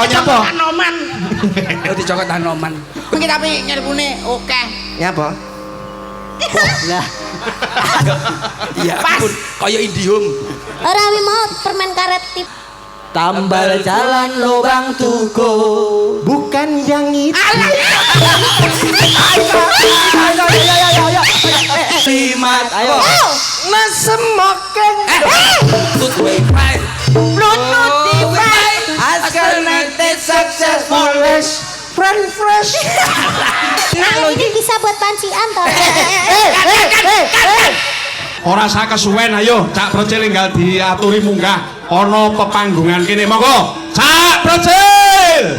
Nyapa? Tanoman. Oh dicokot tanoman. Kuwi tapi ngelpune oke. Nyapa? Lah. Iya, ampun, kaya Indihome. Ora wi mau permen karet tip. Tambal jalan lubang tuko. Bukan yang itu. Limat ayo. Nasemoken. Tut wifi. Bluetooth As connected successful. Fresh. Nah, ini bisa buat pancian toh. Ora sak kesuwen ayo Cak Procil enggal diaturi munggah ana pepanggungan kene monggo Cak Procil.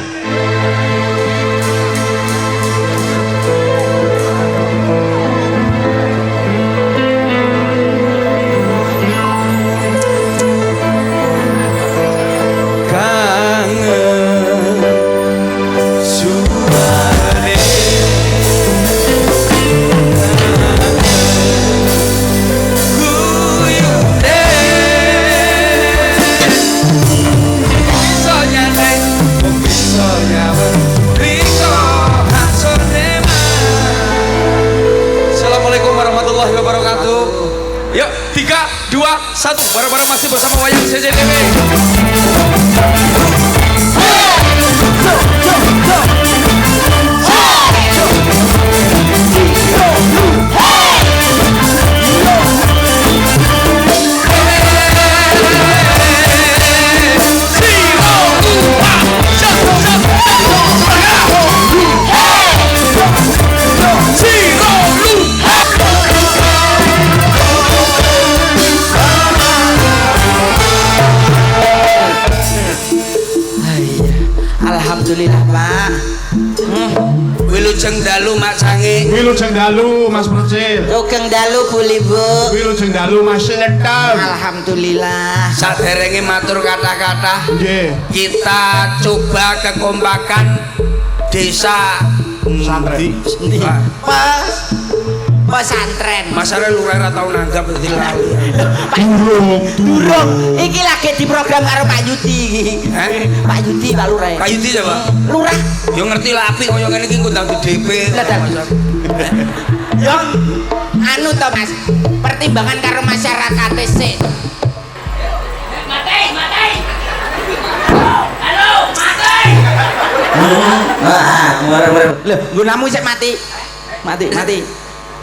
Yuk, 3, 2, 1 bareng-bareng masih bersama Wayang CJTV. Alhamdulillah Pak. Wilujeng dalu Mak Sange. Wilujeng dalu Mas Procil. Sugeng dalu Bu Libu. Wilujeng dalu Mas Letang. Alhamdulillah. Saderenge matur kata-kata. Nggih. Kita coba kekompakan desa Santri. Pesantren. Masare lurah ora tau nanggap dadi lali. Durung. Iki lagi di program karo Pak Yudi iki. Pak Yudi Pak Lurah. Pak Yudi coba. Lurah. Yo ngerti lah apik kaya ngene iki ngundang di DP. Yo anu to Mas. Pertimbangan karo masyarakat sik. Mati. Halo, mati. Loh, gunamu sik mati. Mati.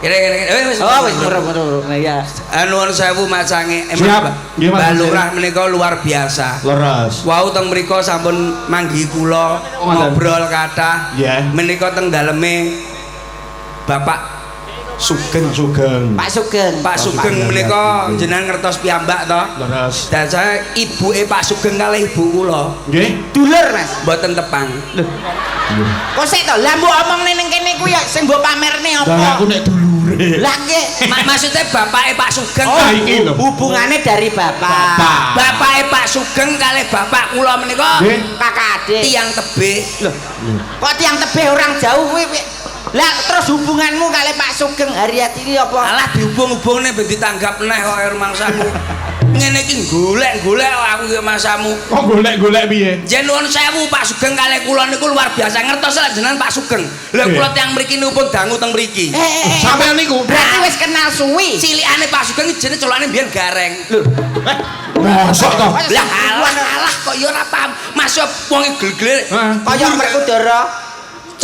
Kira-kira wis. Oh, wis murah. Nah ya. Nuwun sewu Mak Sange. Siap. Nggih, Mas. Mbah Lurah menika luar biasa. Leres. Wau teng mriku sampun manggi kula ngobrol kathah. Nggih. Menika teng daleme Bapak Sugeng. Pak Sugeng. Pak Sugeng menika jenengan ngertos piyambak to. Leres. Dan saya ibuke Pak Sugeng kalih ibu kula. Nggih. Dulur Mas. Mboten tepang. Kok sik to? Lah mbok omongne ning kene ku ya sing mbok pamerne apa? Lah aku nek dulure. Lah nggih. Maksudnya bapake Pak Sugeng. Oh, iki lho. Hubungane dari bapak. Bapake Pak Sugeng kalih bapak kula menika Nggih. Kakak adik. tiyang tebih. Loh. Kok tiang tebih orang jauh kuwi? Lah terus hubunganmu kali Pak Sugeng Haryati iki apa? Alah dihubung-hubungne ben ditanggap neh kok mangsamu. Ngene iki golek-golek aku ki mangsamu. Kok golek-golek piye? Jen nuwun sewu Pak Sugeng kalih kula niku luar biasa ngertos lah jenengan Pak Sugeng. Lah kula tiyang mriki niku pun dangu teng mriki. Sampeyan niku Berarti wis kenal suwi. Cilikane Pak Sugeng iki jenenge celokane mbiyen Gareng. mosok to. Lah alah kok ya ora paham. Masuk wong gel-gel Kaya Werkudara.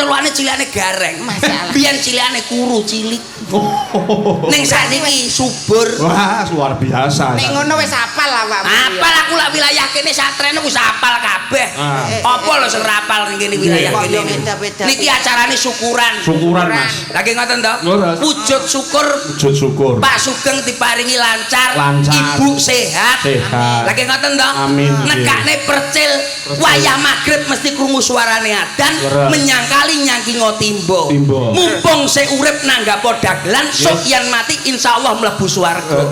celokane cilikane Gareng. Masalah. Biyen cilikane kuru cilik. Ning saiki subur. Wah, luar biasa. Nek ngono wis hafal awakmu. Apal aku lak wilayah kene satrene wis apal kabeh. Apa lho sing rapal ning kene wilayah Kok yo kene. beda-beda. Niki acarane syukuran. Syukuran, Mas. Lagi ngoten to? Leres. Wujud syukur Wujud syukur. Pak Sugeng diparingi lancar, Lancar. ibu sehat. Sehat. Lagi ngoten to? Amin. Nekane percil wayah magrib mesti krungu suarane adzan, Leres. menyangkali nyangkingo timbo. Timbo. Mumpung sik urip nanggapo dagelan, sok yen mati insyaallah mlebu swarga.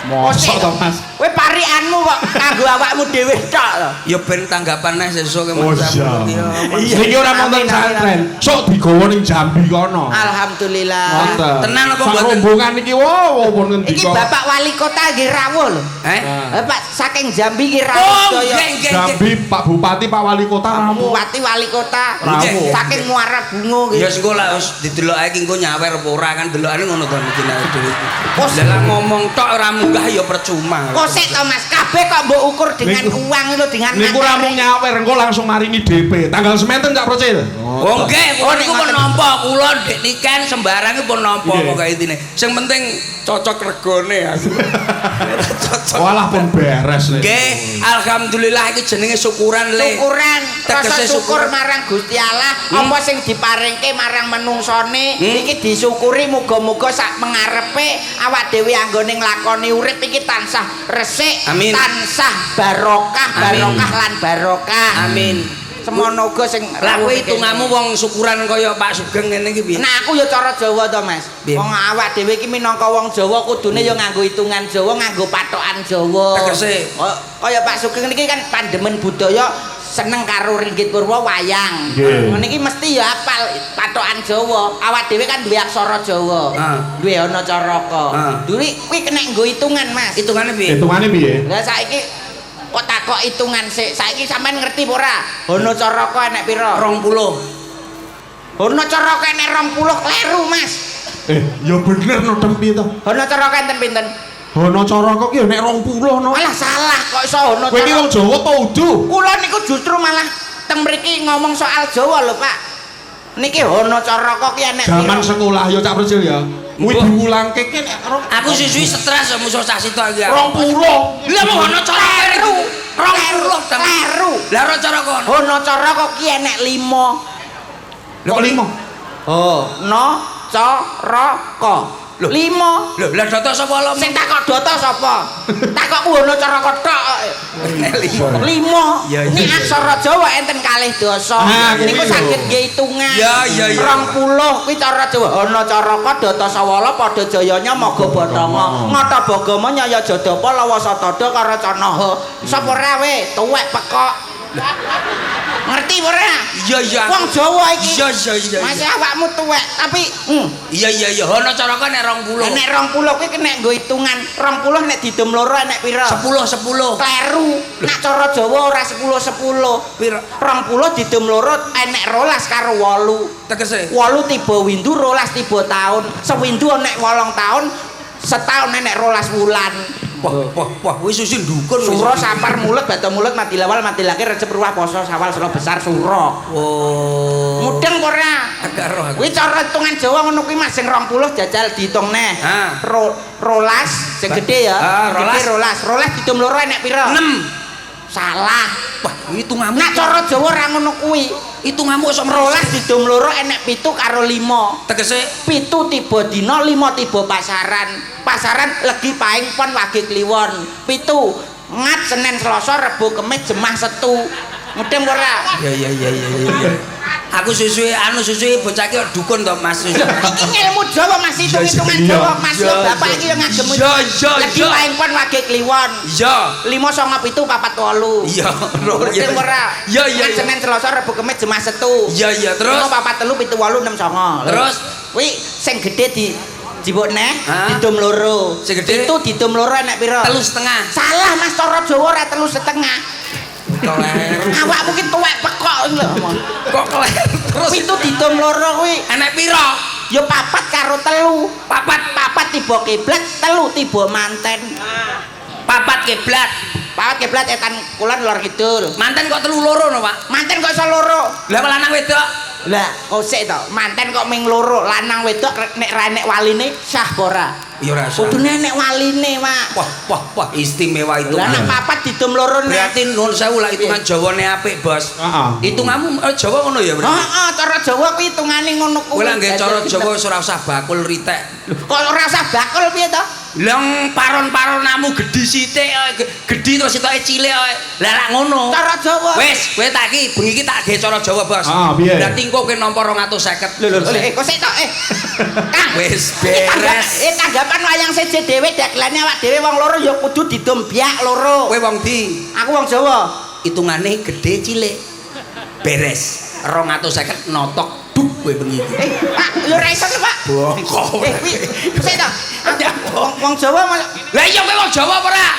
Mosok to, Mas. Kowe pari tarianmu kok kanggo awakmu dhewe tok lho. Ya ben tanggapan nek sesuk Oh iya. Iki ora wonten santren. Sok digawa ning Jambi kono. Alhamdulillah. Wonten. Tenan apa Sak mboten? rombongan iki wow pun ngendika. Iki Bapak Wali Kota nggih rawuh lho. Bapak saking Jambi iki rawuh Oh, daya. nggih. Jambi Pak Bupati Pak Wali Kota ramu. Bupati Wali Kota Rawuh. saking Muara Bungo nggih. Ya sengko lah wis didelokake iki engko nyawer apa ora kan delokane ngono to mungkin awake dhewe. Oh, Lah ngomong tok ora munggah ya percuma. Kok sik to Mas, kabeh kok mbok ukur dengan uang lho dengan Niku materi. ramu nyawer engko langsung maringi DP. Tanggal sementen Cak Procil. Oh nggih, kula niku pun ngoten. nampa, kula ndek niken sembarange pun nampa Nggih. pokoke intine. Sing penting cocok regane aku. Cocok. Walah pun beres nek. Nggih, alhamdulillah iki jenenge syukuran le. Syukuran, rasa Tegese syukur syukur. marang Gusti Allah, apa sing diparingke marang menungsone iki disyukuri muga-muga sak mengarepe awak dhewe anggone nglakoni urip iki tansah resik, Amin. tansah barokah, Amin. barokah lan barokah. Amin. Semono uga sing Lah kowe rawuh iki. hitunganmu wong syukuran kaya Pak Sugeng ngene iki piye? Nah aku ya cara Jawa to Mas. Piye? Wong awak dhewe iki minangka wong Jawa kudune ya nganggo hitungan Jawa, nganggo patokan Jawa. Tegese? Kaya Pak Sugeng niki kan pandemen budaya seneng karo ringgit purwa wayang. Nggih. Ngene iki mesti ya apal patokan Jawa. Awak dhewe kan duwe aksara Jawa. Duwe ana caraka. Duwe kuwi kena nggo hitungan Mas. Hitungane piye? Hitungane piye? Lah saiki kok takok hitungan sik. Saiki sampean ngerti apa ora? Ana caraka enek pira? 20. Ana caraka enek 20 kleru Mas. Ya bener no piye to? Ana caraka enten pinten? Ana cara kok ki nek 20 no. Malah salah kok iso ana Kowe iki wong Jawa apa udu? Kula niku justru malah teng mriki ngomong soal Jawa lho Pak. Niki ana caraka ki enek Zaman pira? sekolah ya Cak Procil ya. Kuwi Mbok. diulangke ki nek Aku siswi stres musuh sasi tok iki. 20. Lah mau ana cara Kleru. 20 ta. Kleru. Lah ora cara kono. Ana caraka ki enek 5. Kok 5? Oh, no caraka. Lho. 5. Lho, lah data sapa lo? Sing takok data sapa? Takokku ana caraka tok. Nek 5. 5. Ya, ya, Nek ya. aksara Jawa enten kalih dasa. Ah, kuwi Niku lho. saged nggih hitungan. Ya, ya, ya. 20 kuwi cara Jawa. Ana caraka data sawala padha jayanya maga batanga. Ngata bagama nyaya jadapa lawa satada karo canaha. Sapa ora we tuwek pekok. Ngerti ora? Iya, iya. Wong Jawa iki. Iya, iya, iya. Masih awakmu tuwek tapi Iya iya iya, ana cara kono nek 20. nek 20 kuwi kena nggo hitungan. 20 nek didom loro enek pira? 10. Kleru. Nek cara Jawa ora 10. Pira? 20 didom loro enek 12 karo 8. Tegese. 8 tiba windu 12 tiba taun. Sewindu enek 8 taun, setahun enek 12 wulan. Wah, wis susun dukun. Suro sapar mulut bata mulut mati lawal mati laki recep ruah poso sawal suro besar suro. Oh. Mudeng ora? Agak roh aku. Kuwi cara hitungan Jawa ngono kuwi Mas sing 20 jajal diitung neh. Ah. Rolas sing gede ya. Ah, Gede rolas didom loro enek pira? 6. Salah. Wah, hitunganmu. Nek cara Jawa ora ngono kuwi. Hitunganmu sok Rolas didom loro enek 7 karo 5. Tegese 7 tiba dina, 5 tiba pasaran. Pasaran legi paing pon wage kliwon. 7 ngat Senin Selasa Rebo Kemis Jemah Setu. Mudeng ora? iya iya iya iya iya. Aku susui bocah iki dukun to Mas. Iki ilmu Jawa Mas hitung-hitungan Iya, Jawa Mas iya, bapak iki yo ngagem. iya, iya, Legi iya. paing pon wage kliwon. Iya. 5 9 7 4 8. Iya, Mudeng ora? Iya iya. Ngat Senin Selasa Rebo Kemis Jemah Setu. Iya iya terus 5 4 3 7 8 6 9. Terus? Kuwi sing gedhe di jibuk neh Hah? didom loro. Sing gedhe? Itu didom loro enek pira? 3,5. Salah Mas cara Jawa ora 3,5. Kleru. Awak mungkin tuwek pekok iki lho. Kok kleru terus Itu didom loro kuwi enek pira? ya 4 karo 3. Papat 4 tiba kiblat, 3 tiba manten. papat kiblat. 4 kiblat etan kulon lor kidul. Manten kok 3 loro no, Pak? Manten kok iso loro? Lah kok lanang wedok? Lah, kok sik to, manten kok ming loro, lanang wedok nek ra nek waline sah apa ora? Ya ora sah. Kudune nek waline, Pak. Wah, istimewa itu. Lah nek papat didom loro nek. Berarti nuwun sewu lah hitungan Jawane apik, Bos. Heeh. Hitunganmu Jawa ngono ya, berarti? Heeh, cara Jawa kuwi hitungane ngono Kowe kuwi. lah nggih cara Jawa wis ora usah bakul ritek. Kok ora usah bakul piye to? Lang paron-paronamu gedhi sithik, gedhi terus sitoke cilik. Lah lak ngono. Cara Jawa. Wis, kowe tak iki bengi iki tak gawe cara Jawa, Bos. piye? Lah tingko kowe nampa 250. Lho, kok sik tok Kang. Wis beres. Tanggapan wayang seje dhewe dagelane awak dhewe wong loro ya kudu didombiak loro. Kowe wong ndi? Aku wong Jawa. Hitungane gedhe cilik. Beres. 250 notok duk kowe bengi iki. Pak, lho ra iso Pak. Bongko. Sik tok. Wong Jawa malah. Lah iya kowe wong Jawa apa ora?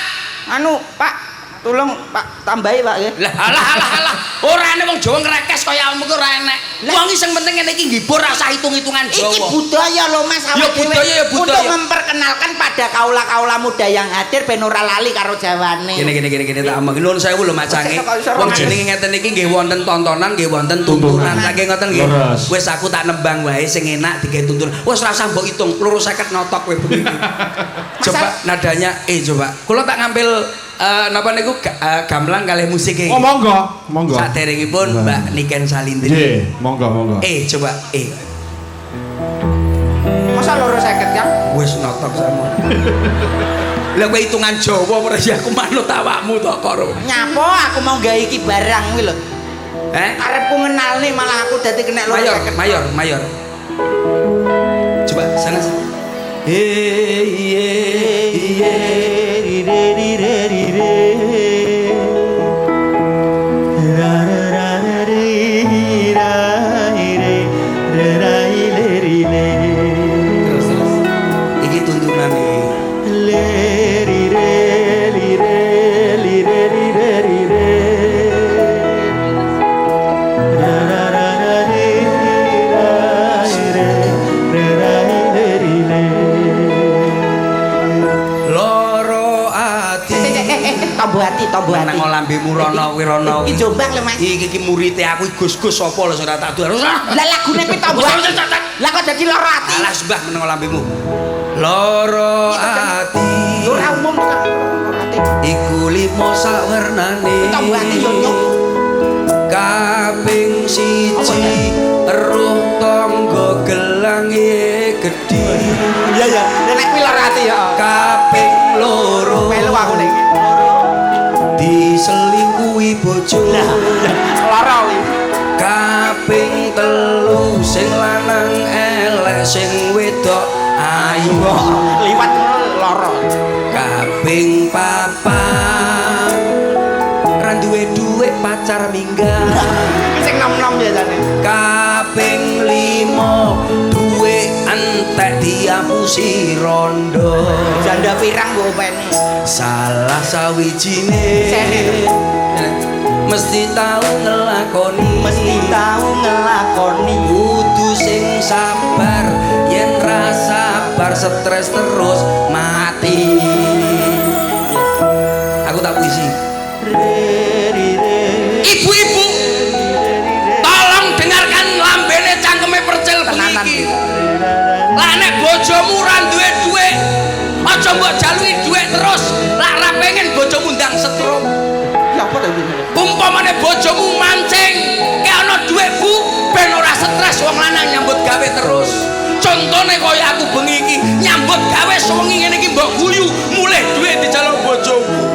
Anu, Pak, tolong Pak tambahi Pak ya. Lah alah. Ora enek wong Jawa ngrekes kaya awakmu ora enek. Wong sing penting ngene iki nggibur ora usah hitung-hitungan Jawa. Iki budaya lho Mas awak dhewe. Ya budaya. Untuk memperkenalkan pada kaula-kaula muda yang hadir ben ora lali karo Jawane. Gini tak omong nuwun sewu lho macange. Wong jenenge ngeten iki nggih wonten tontonan, nggih wonten tuntunan. Saking ngoten nggih. Wis aku tak nembang wae sing enak digawe tuntunan. Wis ora usah mbok hitung 250 notok kowe bengi. Coba nadanya coba. Kula tak ngambil napa niku gamelan kalih musik iki. Oh monggo. Saderengipun Mbak Niken Salindri. Nggih, monggo. Coba Masa 250 kan? wis notok sama. Lah kowe hitungan Jawa ora ya aku manut awakmu to karo. Nyapa aku mau gawe iki barang kuwi lho. Arepku ngenalne malah aku dadi kena 250. Mayor. Coba sana. Terus. Iki tuntunan iki. Loro ati. Tombo ati. Nang lambemu rono wirana. Iki Jombang lho Mas. Iki murid aku Gus-gus sapa lho ora tak duwe. Lah lagune kuwi tombo ati. Lah kok dadi loro ati? Alah sembah meneng lambemu. Loro ati. Ora umum kok loro ati. Iku limo sawernane. Tombo ati yo nyok. Kaping siji eruh tangga gelange gedhi. Iya ya. Nek kuwi loro ati ya. Kaping loro. Melu aku nek iki. Diselingkuhi bojo. Loro kuwi. Kaping telu sing lanang elek sing wedok ayu. Liwat loro. Kaping papat ra duwe dhuwit pacar minggat. Iki sing nom-nom biasane. Kaping 5 duwe entek diapusi rondo. Janda pirang mbok openi. Salah sawijine Sene. mesti tau ngelakoni, kudu sing sabar, yen ra sabar stres terus mati. Aku tak puisi. Ibu-ibu, tolong dengarkan lambene cangkeme percil bengi. Lah nek bojomu ra duwe dhuwit, aja mbok jaluki dhuwit terus. Lah ra pengen bojomu ndang setrum. Ya apa to iki? Umpamane bojomu mancing, ke ana dhuwit Bu, ben ora stres wong lanang nyambut gawe terus. Contone kaya aku bengi iki nyambut gawe sewengi ngene iki mbok guyu, mulih dhuwit dijaluk bojomu.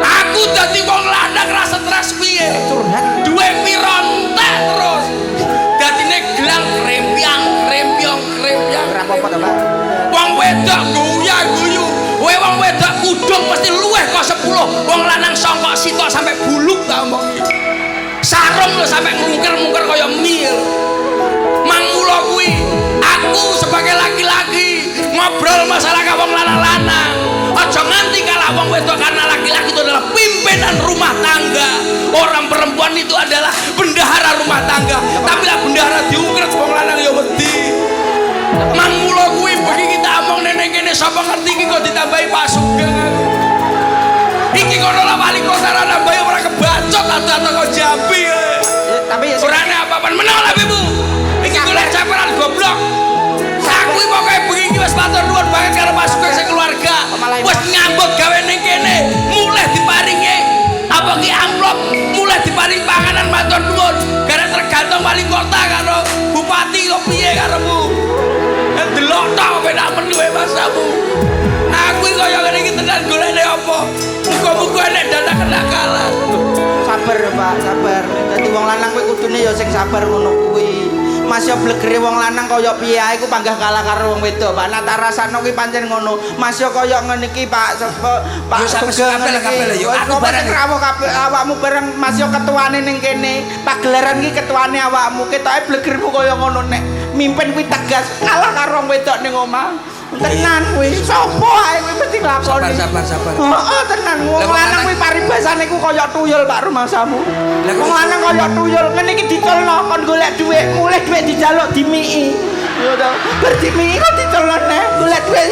Aku dadi wong lanang ra stres piye? Curhat. Dhuwit piro entek terus. Dadine gelang krempiang. Ora apa-apa to, Pak. Wong wedok guyu, kowe wong wedok kudung mesti luweh kok 10. Wong lanang songkok sitok sampai buluk ta omong. Sarung lho sampai ngungker-ngungker kaya mil. Mangmula kuwi aku sebagai laki-laki ngobrol masalah ka wong lanang-lanang. Aja nganti kalah wong wedok karena laki-laki itu adalah pimpinan rumah tangga. Orang perempuan itu adalah bendahara rumah tangga. Tapi lah bendahara diungkret wong lanang ya wedi. Mangmula kuwi bengi kita omong neng kene sapa ngerti iki kok ditambahi Pak Sugeng. Iki kono lah wali kota ra nambahi ora kebacot atau kok Jambi. Tapi ya Ora ana apa-apa meneng lah Ibu. Iki golek caperan goblok. Aku iki pokoke bengi iki wis matur nuwun banget karo Pak Sugeng sing keluarga. Wis nyambut gawe ning kene, mulih diparingi apa ki amplop, mulih diparing panganan matur nuwun. Gara tergantung wali kota karo bupati kok piye karepmu. Delok tok ben nak menu masamu. sabar Pak, sabar. Dadi wong lanang kuwi kudune ya sing sabar ngono kuwi. Mas yo blegere wong lanang kaya piye ae ku panggah kalah karo wong wedok, Pak. Nek rasane kuwi pancen ngono. Mas yo kaya ngene iki, Pak. Pak Yo sampe Sugeng kabeh yo aku bareng rawuh kabeh awakmu bareng Mas yo ketuane ning kene. Pagelaran iki ketuane awakmu. Ketoke blegermu kaya ngono nek mimpin kuwi tegas kalah karo wong wedok ning omah. Tenan kuwi. Sopo ae kuwi mesti nglakoni. Sabar. Heeh, tenan. Wong lanang kuwi paribasane ku kaya tuyul Pak rumangsamu. Wong lanang kaya tuyul ngene iki diculno kon golek dhuwit, mulih dhuwit dijaluk dimiki. Yo to. Bar dimiki kok diculno neh golek dhuwit.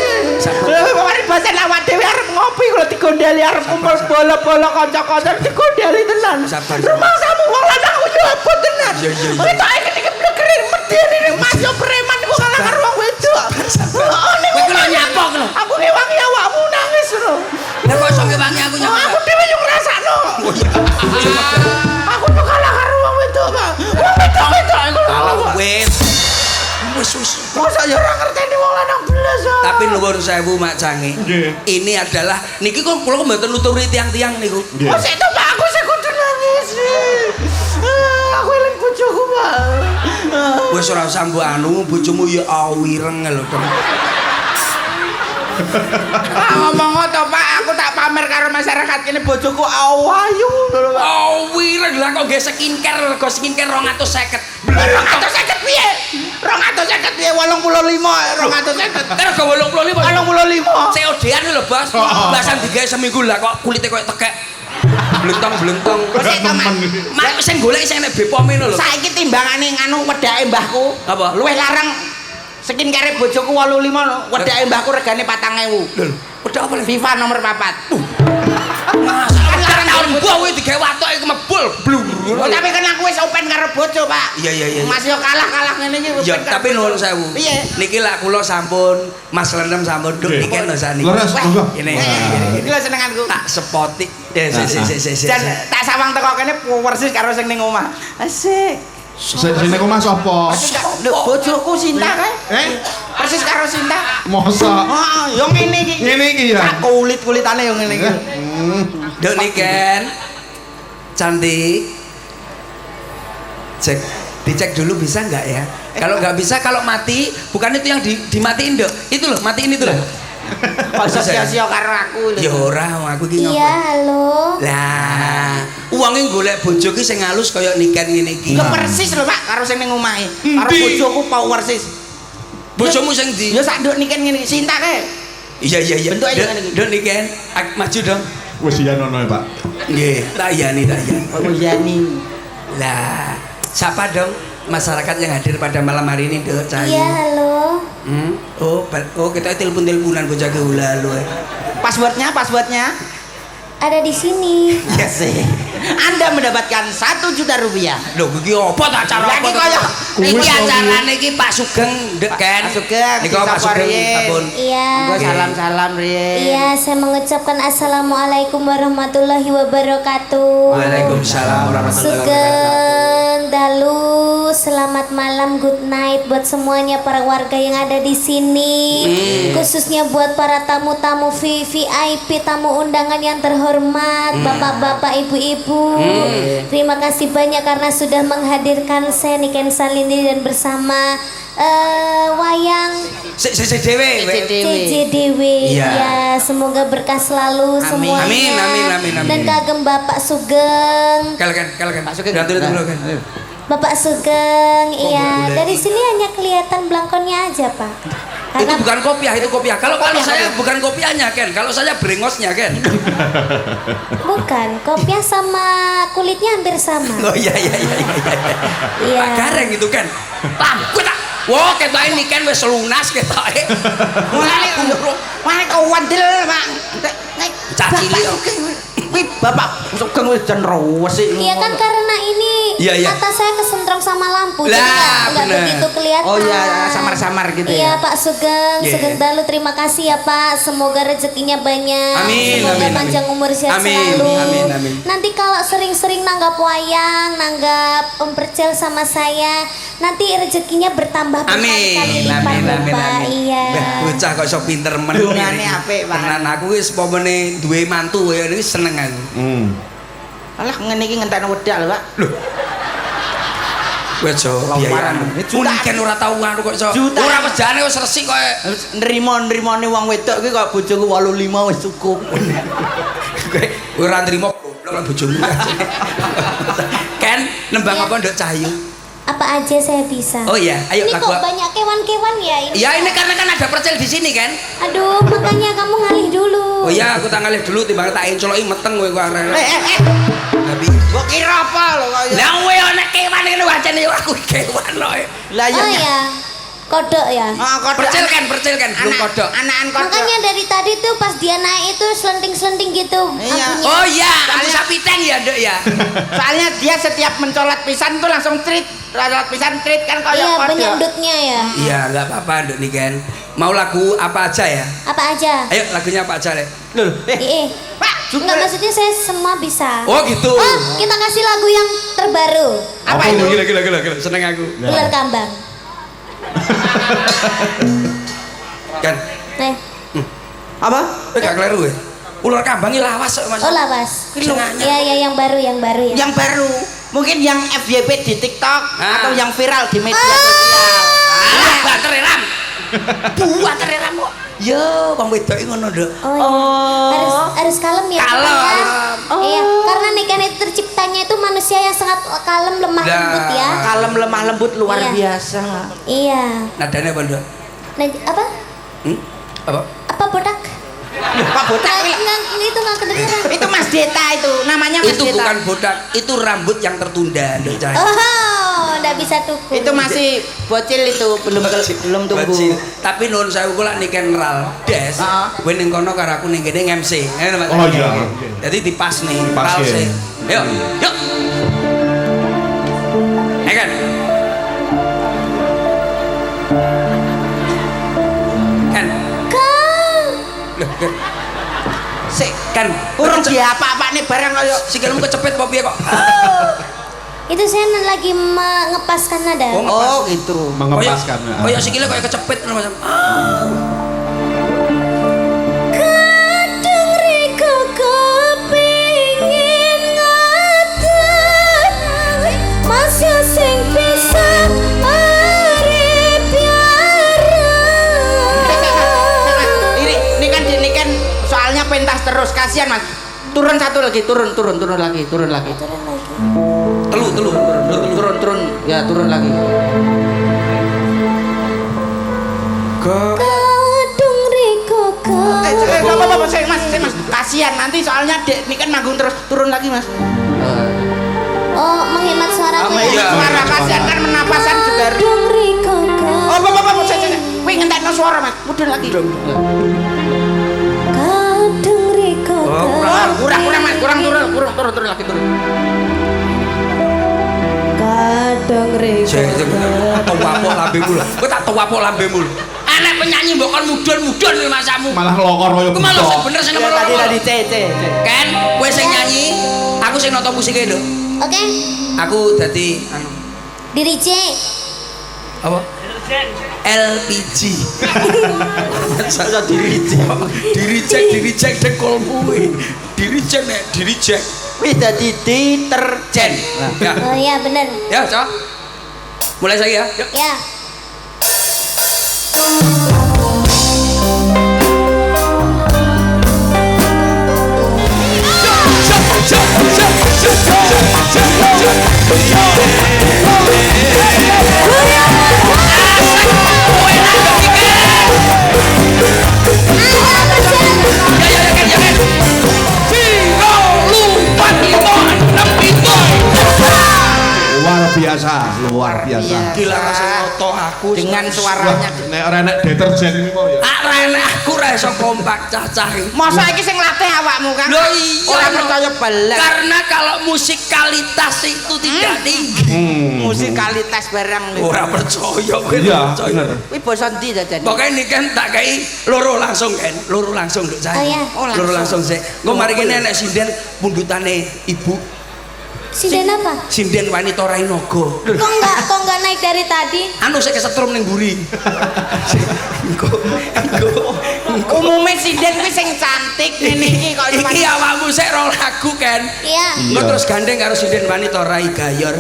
Paribasane awak dhewe arep ngopi kula digondeli arep kumpul bola-bola kanca-kanca digondeli tenan. Rumangsamu wong lanang ku yo apa tenan. Wis tak iki blekeri medeni ning Mas yo preman ku kalah karo wong wedok. Kowe kena nyapa kena. Aku ngewangi awakmu nangis lho. Lah kok iso ngewangi aku nyapa? Aku dhewe yo ngrasakno. Aku tuh kalah karo wong wedok, Pak. Wong wedok iku kalah. Wis. Masa yo ora ngerteni wong lanang blas. Tapi nuwun sewu Mak Cangi. Ini adalah niki kok kula mboten nuturi tiang-tiang niku. Oh, sik to, Pak. Aku sik kudu nangis. Aku eling bojoku, Pak. Wis ora usah mbok anu, bojomu ya awireng lho, Tem. Ngomong to, Pak, aku tak pamer karo masyarakat kene bojoku ayu lho, Pak. Awireng lah kok nggih skincare, rego skincare 250. 250 piye? 250 piye? 85, 250. Rego 85. 85. COD-an lho, Bos. Basan digawe seminggu lah kok kulite koyo tekek. Blentong-blentong. Sik to, Mak sing golek sing nek Bepom lho. Saiki timbangane nganu wedake mbahku. Apa? Luwih larang skincare bojoku 85, wedake mbahku regane 4.000. Lho, wedak apa lho? FIFA nomor 4. Mas, kan larang tahun mbok kuwi digawe watoke kemebul. Blur. Oh, tapi kan aku wis open karo bojo, Pak. Iya. Mas yo kalah ngene iki. Ya, tapi nuwun sewu. Piye? Niki lak kula sampun Mas Lenem sampun nduk niken lho saniki. Leres, monggo. Ini. Iki lho senenganku. Tak sepoti. Sik. Dan tak sawang teko kene persis karo sing ning omah. Asik. Sini kok Mas apa? Lho, bojoku Sinta kae. Persis karo Sinta. Masa Heeh, yo ngene iki. ngene iki ya. Tak kulit-kulitane yo ngene iki. Nduk niken. Cantik. Dicek dulu bisa nggak ya? Kalau nggak bisa, kalau mati, bukan itu yang dimatiin dok. Itu loh, matiin itu loh. Masa sia-sia karo aku lho. Ya ora, aku iki ngopo. Iya, halo. Lah, uangnya golek bojo ki sing halus kaya niken ngene iki. Lho persis lho, Pak, karo sing ning omahe. Karo Endi? bojoku pau persis. Bojomu sing ndi? Ya sak nduk niken ngene iki, Sinta kae. Iya. Bentuke yo ngene iki. Nduk niken, maju dong. Wis iya nono ya, Pak. Nggih, tak yani. Oh yani. Lah, siapa dong masyarakat yang hadir pada malam hari ini, Dok? Iya, halo. Oh, kita telepon-teleponan bocah hula lu. Passwordnya? Ada di sini. Yes. Anda mendapatkan 1 juta rupiah. Lho, iki apa tak acara apa? Lagi kaya Iki acarane iki Pak Sugeng, Dek Ken. Pak Sugeng, Niko Pak disapa Sugeng, riyen. ampun. Iya. Enggak salam-salam Riyen. Iya, saya mengucapkan assalamualaikum warahmatullahi wabarakatuh. Waalaikumsalam warahmatullahi wabarakatuh. Sugeng Dalu, selamat malam, good night buat semuanya para warga yang ada di sini. Khususnya buat para tamu-tamu VIP, tamu undangan yang terhormat, bapak-bapak, ibu-ibu. Terima kasih banyak karena sudah menghadirkan saya Niken Salini dan bersama wayang Sik dhewe. CJDW. Iya. Ya, semoga berkah selalu semuanya. Amin. Dan kagem Bapak Sugeng. Kalakan. Pak Sugeng. Ganti dulu kan. Bapak Sugeng, iya. boleh? Dari sini hanya kelihatan belangkonnya aja, Pak. Itu Karena bukan kopiah, itu kopiah. Kalau saya bukan kopiahnya, Ken. Kalau saya brengosnya, Ken. bukan, kopiah sama kulitnya hampir sama. Oh iya. Iya. Pak Gareng itu, Ken. Takut tak? Wah, ketoke ini Ken wis lunas ketoke. Wah, kau wadil, Pak. Cacili. Bapak Sugeng wis jan rewes sik. Iya kan karena ini Iya. mata saya kesentrong sama lampu, Lah, jadi nggak bener. begitu kelihatan. Oh iya, samar-samar gitu Iya ya. Pak Sugeng, Iya. Sugeng Dalu terima kasih ya Pak. Semoga rezekinya banyak. Amin, Semoga amin, panjang amin. umur sehat Amin, selalu. amin. Nanti kalau sering-sering nanggap wayang, nanggap Om Percel sama saya, nanti rezekinya bertambah berkali-kali lipat Bapak. Iya. Bocah kok iso pinter men. Dungane apik, Pak. Tenan aku wis pomene duwe mantu kaya ini seneng aku. Alah ngene iki ngentekno wedal, Pak. Lho. Kowe aja biayaran. Mungkin ora tau ngono kok iso. Ora wejane wis resik kok. Nrimo-nrimone wong wedok iki kok bojoku 85 wis cukup. Kowe ora nrimo goblok lan bojomu. Kan nembang apa Nduk Cahyu? Apa aja saya bisa. Oh iya, ayo Ini lagu. kok banyak kewan-kewan ya ini? Ya ini karena kan ada percel di sini kan. Aduh, makanya kamu ngalih dulu. Oh iya, aku tak ngalih dulu timbang tak encoloki meteng kowe kok arek. Tapi Mbok kira apa lho kaya. lah kowe ana kewan ngene wajane yo aku kewan lho. Lah Oh ya, kodok ya. Percel kan, belum kodok. Anakan kodok. Makanya dari tadi tuh pas dia naik itu selenting-selenting gitu. Iya. ampunya. Oh iya, aku sapiteng ya, Nduk ya. Soalnya dia setiap mencolot pisan tuh langsung trit. Colot pisan trit kan kaya Iya, kodok. banyak dutnya ya. Iya, enggak apa-apa Nduk Niken. Mau lagu apa aja ya? Apa aja? Ayo lagunya apa aja, Le? Loh, Pak, juga. enggak maksudnya saya semua bisa. Oh gitu. Oh, kita kasih lagu yang terbaru. Apa itu? Gila, seneng aku. Ular kambang. Kan, Nah, Apa? kowe gak kleru ya? Ular kambang iki lawas kok, Mas. oh lawas. Ki lunganya. Iya, yang baru ya. Yang baru. Mungkin yang FYP di TikTok atau yang viral di media Ah. sosial. Alah, bater ram. Buat ram kok. Yo, wong wedok iki ngono, Nduk. Oh, iya. Harus kalem ya. Kalem. Kan? Iya, karena Niken itu terciptanya itu manusia yang sangat kalem, lemah Nah. lembut ya. Kalem lemah lembut luar Iya. biasa. Iya. Nadane apa, Nduk? Nah, apa? Apa? Apa botak? Pak botak kuwi. Itu nggak kedengeran. Itu Mas Deta itu. Namanya Mas Itu Deta. bukan bodak, itu rambut yang tertunda, Nduk Cahyu. Oh, nggak bisa tuku. Itu masih bocil itu belum tumbuh. Bacil. Tapi nuwun sewu kula niken ral des. Heeh. Kowe ning kono karo aku ning kene MC. Ngono Mas. Oh, iya. Jadi dipas nih, Dipas, ral ya. sih. Yuk, yuk. Ya kan? Kan. Loh, kan. Sik, kan. Urung diapa-apa nih barang kaya Sikilmu kecepet apa piye kok? Itu saya lagi mengepaskan nada. oh gitu. Mengepaskan. Kayak sikile kayak kecepet ngono Mas. Kadang riko kepingin ngaten masih sing bisa arep Ini kan soalnya pentas terus kasihan Mas. Turun satu lagi, turun lagi. Turun lagi. Turun. Ya, turun lagi. Kadang riko Apa-apa, Mas. Kasihan nanti soalnya Dek ini kan manggung terus. Turun lagi, Mas. Oh, menghemat suara tuh iya. ya. Suara kasihan kan menapasan juga harus. Kadang riko Oh, apa, Wih, ngentekno suara, Mas. Mudun lagi. kadang riko Kurang, Mas. Turun lagi, turun. kadang riko Tewapok lambemu lho. Kowe tak tewapok lambemu lho. Anak penyanyi mbok kon mudun iki masamu. Malah lokor koyo Ku malah sing bener sing nomor loro. Tadi C. Kan kowe sing nyanyi, aku sing nonton musike lho. Oke, Aku dadi anu diri C. apa? LPG. Masa diricek dekol kuwi. Diricek. Wih, dadi deterjen. Ya. Oh iya bener. Ya, Cok. Mulai saya ya. Yuk. Ya. Luar biasa. Gila rasanya oto aku Dengan suaranya. Nek ora nek deterjen iki kok ya. Rene aku ra iso kompak cacah iki. Masa iki sing latih awakmu kan? Loh iya. Ora percaya belas. Karena kalau musikalitas itu tidak tinggi. Musikalitas barang lho. Ora percaya kowe. Iya, percaya. bener. Kuwi basa ndi jajan? Pokoknya ini kan tak kei loro langsung kan, loro langsung Nduk Cahyu. Oh, iya. Oh, Loro langsung. langsung sih. Engko mari kene nek sinden pundutane ibu. Sinden apa? Sinden wanita Rainaga. Kok enggak naik dari tadi? Anu sik kesetrum ning mburi. Umume sinden kuwi sing cantik ngene iki kok cuma Iki awakmu sik rong lagu kan. Iya. Engko terus gandeng karo sinden wanita Rai Gayor.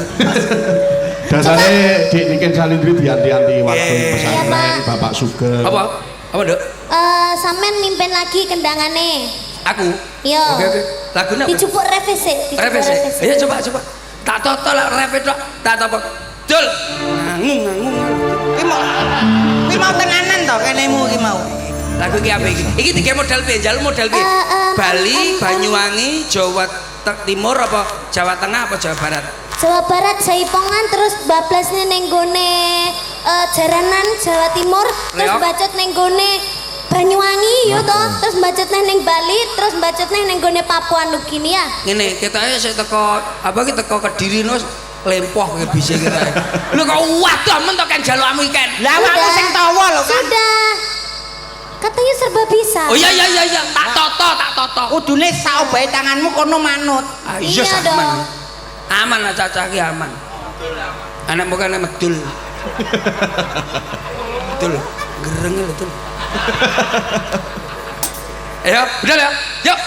Dasare Dik Niken Salindri dianti-anti waktu Iya, pesantren Pak. Bapak Sugeng. Apa? Apa, Nduk? Sampean mimpin lagi kendangane. Aku. Yo. Oke. Lagune apa? Dicupuk revisi. Revisi. Ayo coba. Tak toto lah revisi tok. Tak apa. Dul. Ngangung. kuwi mau tenanan to kenemu iki mau. Lagu iki apa iki? Iki tiga model piye? Jalur model piye? Bali, Banyuwangi, Jawa Timur apa Jawa Tengah apa Jawa Barat? Jawa Barat Jaipongan terus bablasnya neng gone Jaranan Jawa Timur terus Leok. bacot neng gone Banyuwangi yo toh terus bacotnya neng Bali terus bacotnya neng gone Papua Nugini ya. Ngene, kita aja sik teko apa ki teko Kediri nus lempoh ke bisa kita. Lu kok waduh men to kan jalukmu iki kan. Lah awakmu sing tawa lho kan. Sudah. Katanya serba bisa. Oh iya. Tak toto. Kudune sak obahe tanganmu kono manut. Ah, Iya aman. dong. Aman lah cacah ki aman. Anakmu kan medul. Betul. Gereng lho betul. Ayo, udah ya. Yuk.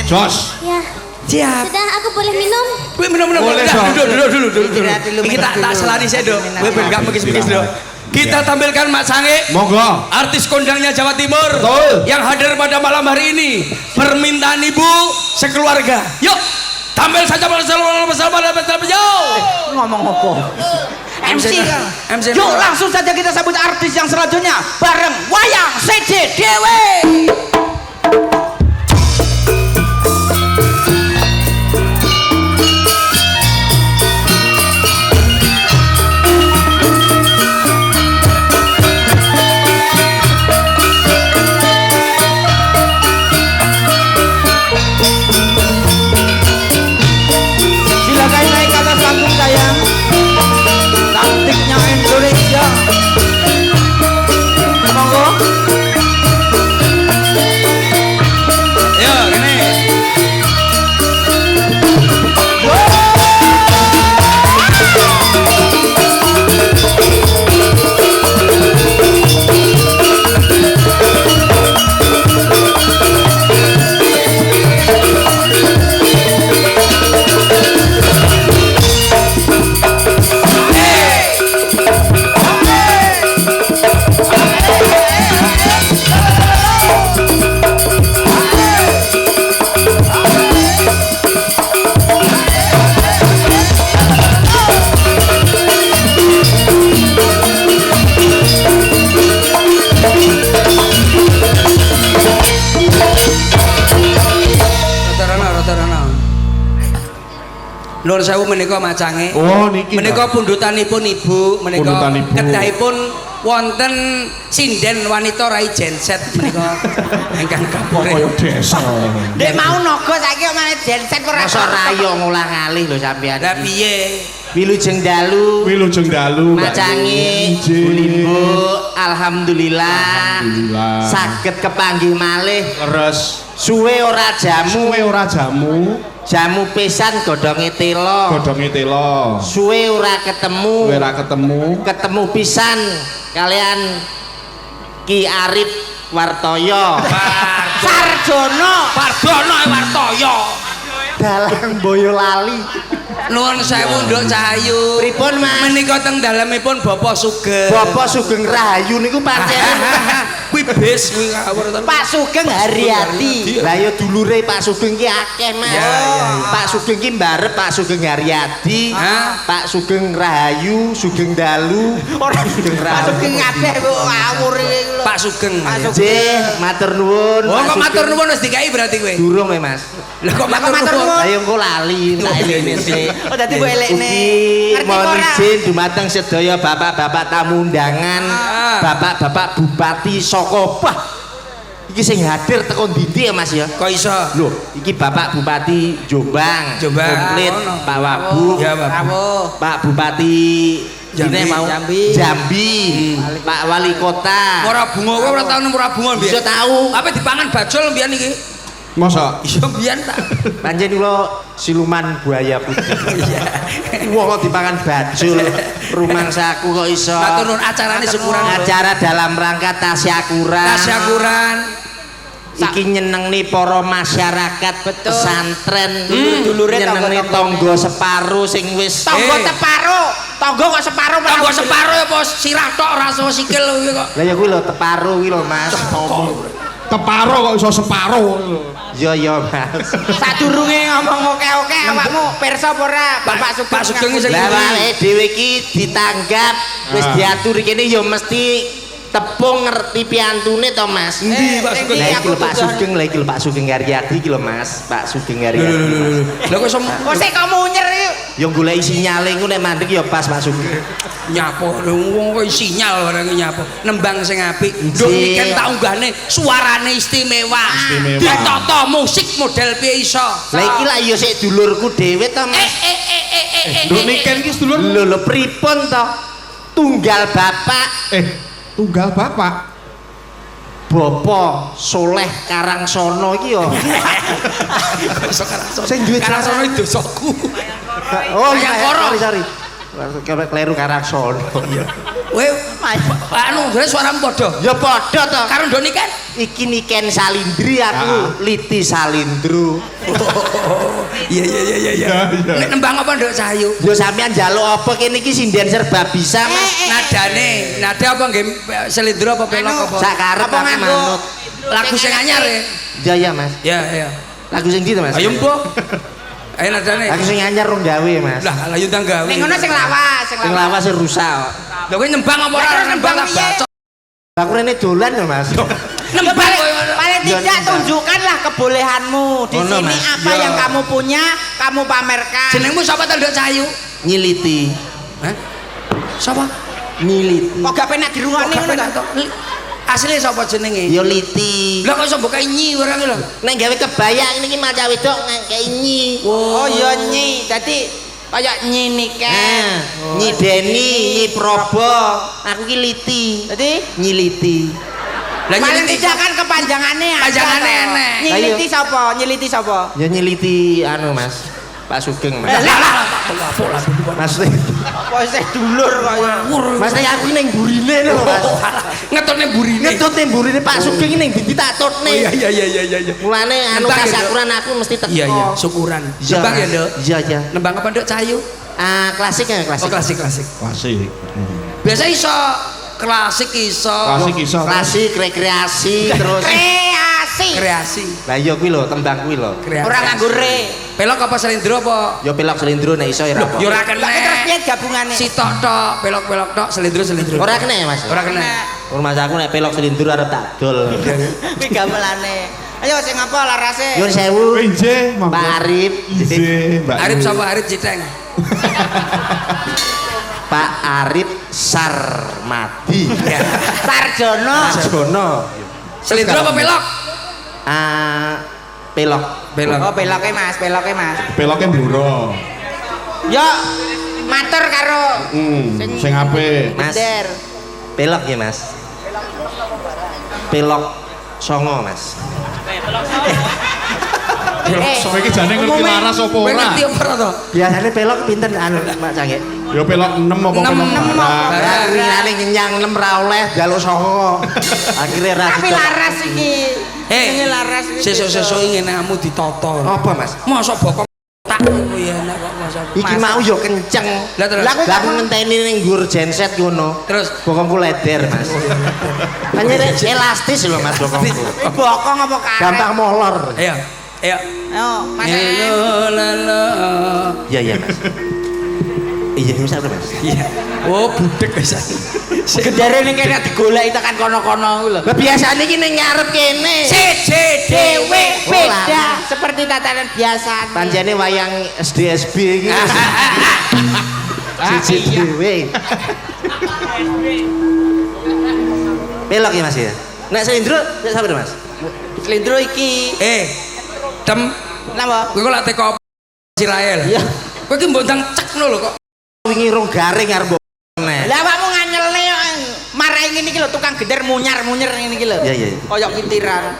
Jos. Ya. Siap. Sudah aku boleh minum? Wih, minum. Boleh, Udah, dong. dulu. Istirahat dulu, Kita minum tak dulu. selani saya, Dok. Wih, ben gak mikis-mikis, Dok. Kita tampilkan Mak Sange, Monggo. artis kondangnya Jawa Timur Betul. yang hadir pada malam hari ini. Permintaan ibu sekeluarga. Yuk, tampil saja bersama. Yo. Ngomong apa? MC kan. MC. Yuk langsung saja kita sambut artis yang selanjutnya bareng Wayang CJ Dewe. Silakan naik ke atas panggung sayang. Cantiknya Indonesia. Monggo. Yo, gini. Rata-rata. Nuwun sewu menika macange. Oh, niki. Menika pundutanipun ibu, menika Pundutan ibu. kedahipun wonten sinden wanita Rai Genset menika ingkang Kok kapure. koyo desa. Dek mau naga saiki kok malah genset ora Masa rayo ngulang-alih lho sampean. Lah piye? Wilujeng dalu Wilujeng dalu. Mbak macangi Ije. Bulimbu alhamdulillah Alhamdulillah. saged kepanggih malih Leres. suwe ora jamu Suwe ora jamu, jamu pisan godhonge tela godhonge tela. suwe ora ketemu Suwe ora ketemu. ketemu pisan kalian Ki Arif Wartoyo Sarjono Pardono Wartoyo. dalang Boyolali. Nuwun sewu Nduk Cahayu. Pripun Mas? Menika teng dalemipun Bapak Sugeng. Bapak Sugeng Rahayu niku pancen kuwi bis kuwi ngawur to. Pak Sugeng Haryati. Lah ya dulure Pak Sugeng ki akeh, Mas. Pak Sugeng ki mbarep Pak Sugeng Haryati. Pak Sugeng Rahayu, Sugeng Dalu, ora Sugeng Rahayu. Pak Sugeng kabeh kok ngawur iki lho. Pak Sugeng. Nggih, matur nuwun. Oh, kok matur nuwun wis dikai berarti kowe. Durung ya, Mas. Lah kok matur nuwun. Ayo engko lali tak eling sik. Oh dadi mbok elekne. Ngerti mohon izin dumateng sedaya bapak-bapak tamu undangan, bapak-bapak bupati saka Bah. Iki sing hadir teko ndi ya Mas ya? Kok iso? Lho, iki Bapak Bupati Jombang. Jombang. Komplit, Pak Wabu. Ya, Pak. Pak Bupati Jambi. mau Jambi. Pak Wali Kota. Ora bunga kowe ora tau nemu ora bunga mbiyen. Bisa tahu. Apa dipangan bajul mbiyen iki? Masa Iya mbiyen tak. Panjen kula siluman buaya putih. Wah kok dipangan bajul. Rumangsaku kok iso. Matur nuwun acarane syukuran. Acara dalam rangka tasyakuran. Tasyakuran. Iki nyenengni para masyarakat pesantren. Dulure nyenengni tangga separo sing wis Tangga teparo. Tangga kok separo Tanggo separo ya apa sirah tok ora iso sikil kuwi kok. Lah ya kuwi lho teparo kuwi lho Mas. teparo kok iso separo. Ya ya Mas. Sadurunge ngomong oke-oke awakmu pirsa apa ora Bapak Sugeng. Pak Sugeng sing Lah awake dhewe iki ditanggap wis diatur kene ya mesti tepung ngerti piantune to Mas. Endi Pak Sugeng? Lah iki lho Pak Sugeng, lah iki lho Pak Sugeng Haryadi iki lho Mas. Pak Sugeng Haryadi. Lah kok iso Kok sik kok munyer iki? Ya golek sinyale iku nek mandek ya pas Pak Sugeng. nyapo lho wong kok sinyal barang nyapo nembang sing apik nduk niken tak unggahne suarane istimewa ditata musik model piye iso Lah iki lah ya sik dulurku dhewe to Mas. Nduk niken iki sedulur. Lho pripun to? Tunggal bapak Tunggal bapak. Bapak Soleh Karangsono iki ya. Sing duwe Karangsono iki dosaku. Oh, Bayangkara. sorry. Kleru Karangsono. Kowe anu suaramu padha. Ya padha to. Karo nduk niken Iki Niken Salindri aku Liti Salindro. Iya. Nek nembang apa nduk Cahyu? Yo sampean njaluk apa kene iki sinden serba bisa Mas. Nadane, nada apa nggih selindro apa pelok apa? Sakarep Apa aku nganggo? manut. Lagu sing anyar ya. Ya ya Mas. Ya. Lagu sing ndi to Mas? Ayo mbok. Ayo nadane. Lagu sing anyar rong gawe Mas. Lah ayo ndang gawe. Ning ngono sing lawas, Sing lawas sing rusak. Lha kowe nembang apa ora nembang tak bacok. Lah aku rene dolan lho Mas. Nembang kowe. Paling tidak tunjukkanlah kebolehanmu di Ono, sini Mas. apa yang kamu punya kamu pamerkan. Jenengmu sapa ta Nduk Cahyu? Nyiliti. Hah? Sapa? Nyiliti. Kok gak penak dirungokne ngono ta? Asline sapa jenenge? Ya Liti. Lah kok iso mbok nyi ora ki lho. Nek gawe kebaya niki maca wedok ngekeki nyi. Oh iya nyi. Dadi kaya nyi niken. Nyi Deni, Nyi Probo. Aku ki Liti. Dadi Nyiliti. Lah paling nyiliti tidak kan kepanjangannya ada Panjangannya toh. enek. Nyiliti sapa? Nyiliti sapa? Ya nyiliti anu Mas. Pak Sugeng Mas. Lah. Mas. Apa isih dulur kaya. Mas aku ning burine lho Mas. Ngetutne burine. Ngetutne burine Pak Sugeng ning ndi tak tutne. Iya. Mulane anu Nembang ya, tasyakuran aku mesti teko. Iya, syukuran. Iya, Nembang ya, Mas. Nduk. Iya. Nembang apa Nduk Cahyu? Ah klasik ya klasik. Oh, klasik. Klasik. Biasa iso klasik iso. Klasik iso. Klasik rekreasi terus. Kreasi. Lah iya kuwi lho tembang kuwi lho. Kreasi. Ora nganggo re. Pelok apa selindro apa? Ya pelok selindro nek iso ya ora apa. Ya ora Lah terus piye kena. gabungane? Sitok tok, pelok-pelok tok, selindro. Ora kena ya Mas. Ora kena. Rumah aku nek pelok selindro arep tak dol. Kuwi gamelane. Ayo sing apa larase? Nyuwun sewu. Inje, monggo. Pak Arif. Inje, Mbak. Arif sapa Arif Citeng? Pak Arif Sarmadi. Sarjono. Jono. Selindro apa pelok? Ah pelok. Pelok. Oh peloke Mas, peloke Mas. Peloke mburo. Yo matur karo Sing apik. Mas. Der. Pelok ya Mas. Pelok songo Mas. Kowe iki jane ngerti umumnya- laras apa Kowe ora? ngerti apa ora to? Biasanya pelok pinten anu Mak Cangge. Ya pelok 6 apa pelok 6 barang. Lah winane nyenyang 6 ra oleh jaluk songo. Akhire ra Tapi cocok. laras iki. Ini laras iki. Sesuk-sesuk ngene kamu ditata. Apa Mas? Mosok bokong tak Oh iya enak kok Mas. Iki mau yo kenceng. Lah terus? Lah aku ngenteni ning dhuwur genset ngono. Terus? Bokongku leder, Mas. Panjene elastis lho Mas bokongku. Bokong apa karet? Gampang molor. Ayo. Ayo. Ayo, Mas. Iya iya Mas. Iya bisa Mas. Iya. Oh budek bisa. Gendare ning kene digoleki tekan kono-kono kuwi lho. Lah biasane iki ning ngarep kene. Dewe beda seperti tatanan biasa. Panjane wayang SDSB iki. Siji dhewe. Pelok ya Mas ya. Nek slendro nek sampe Mas. Slendro iki. Dem. Napa? Kowe kok lak teko Israel. Iya. Kowe iki mbok ndang cekno lho kok. Wingi rong garing arep nek. Lah awakmu nganyelne marai ngene iki lho tukang gender munyar-munyer ngene iki lho. Iya iya. Kaya kitiran.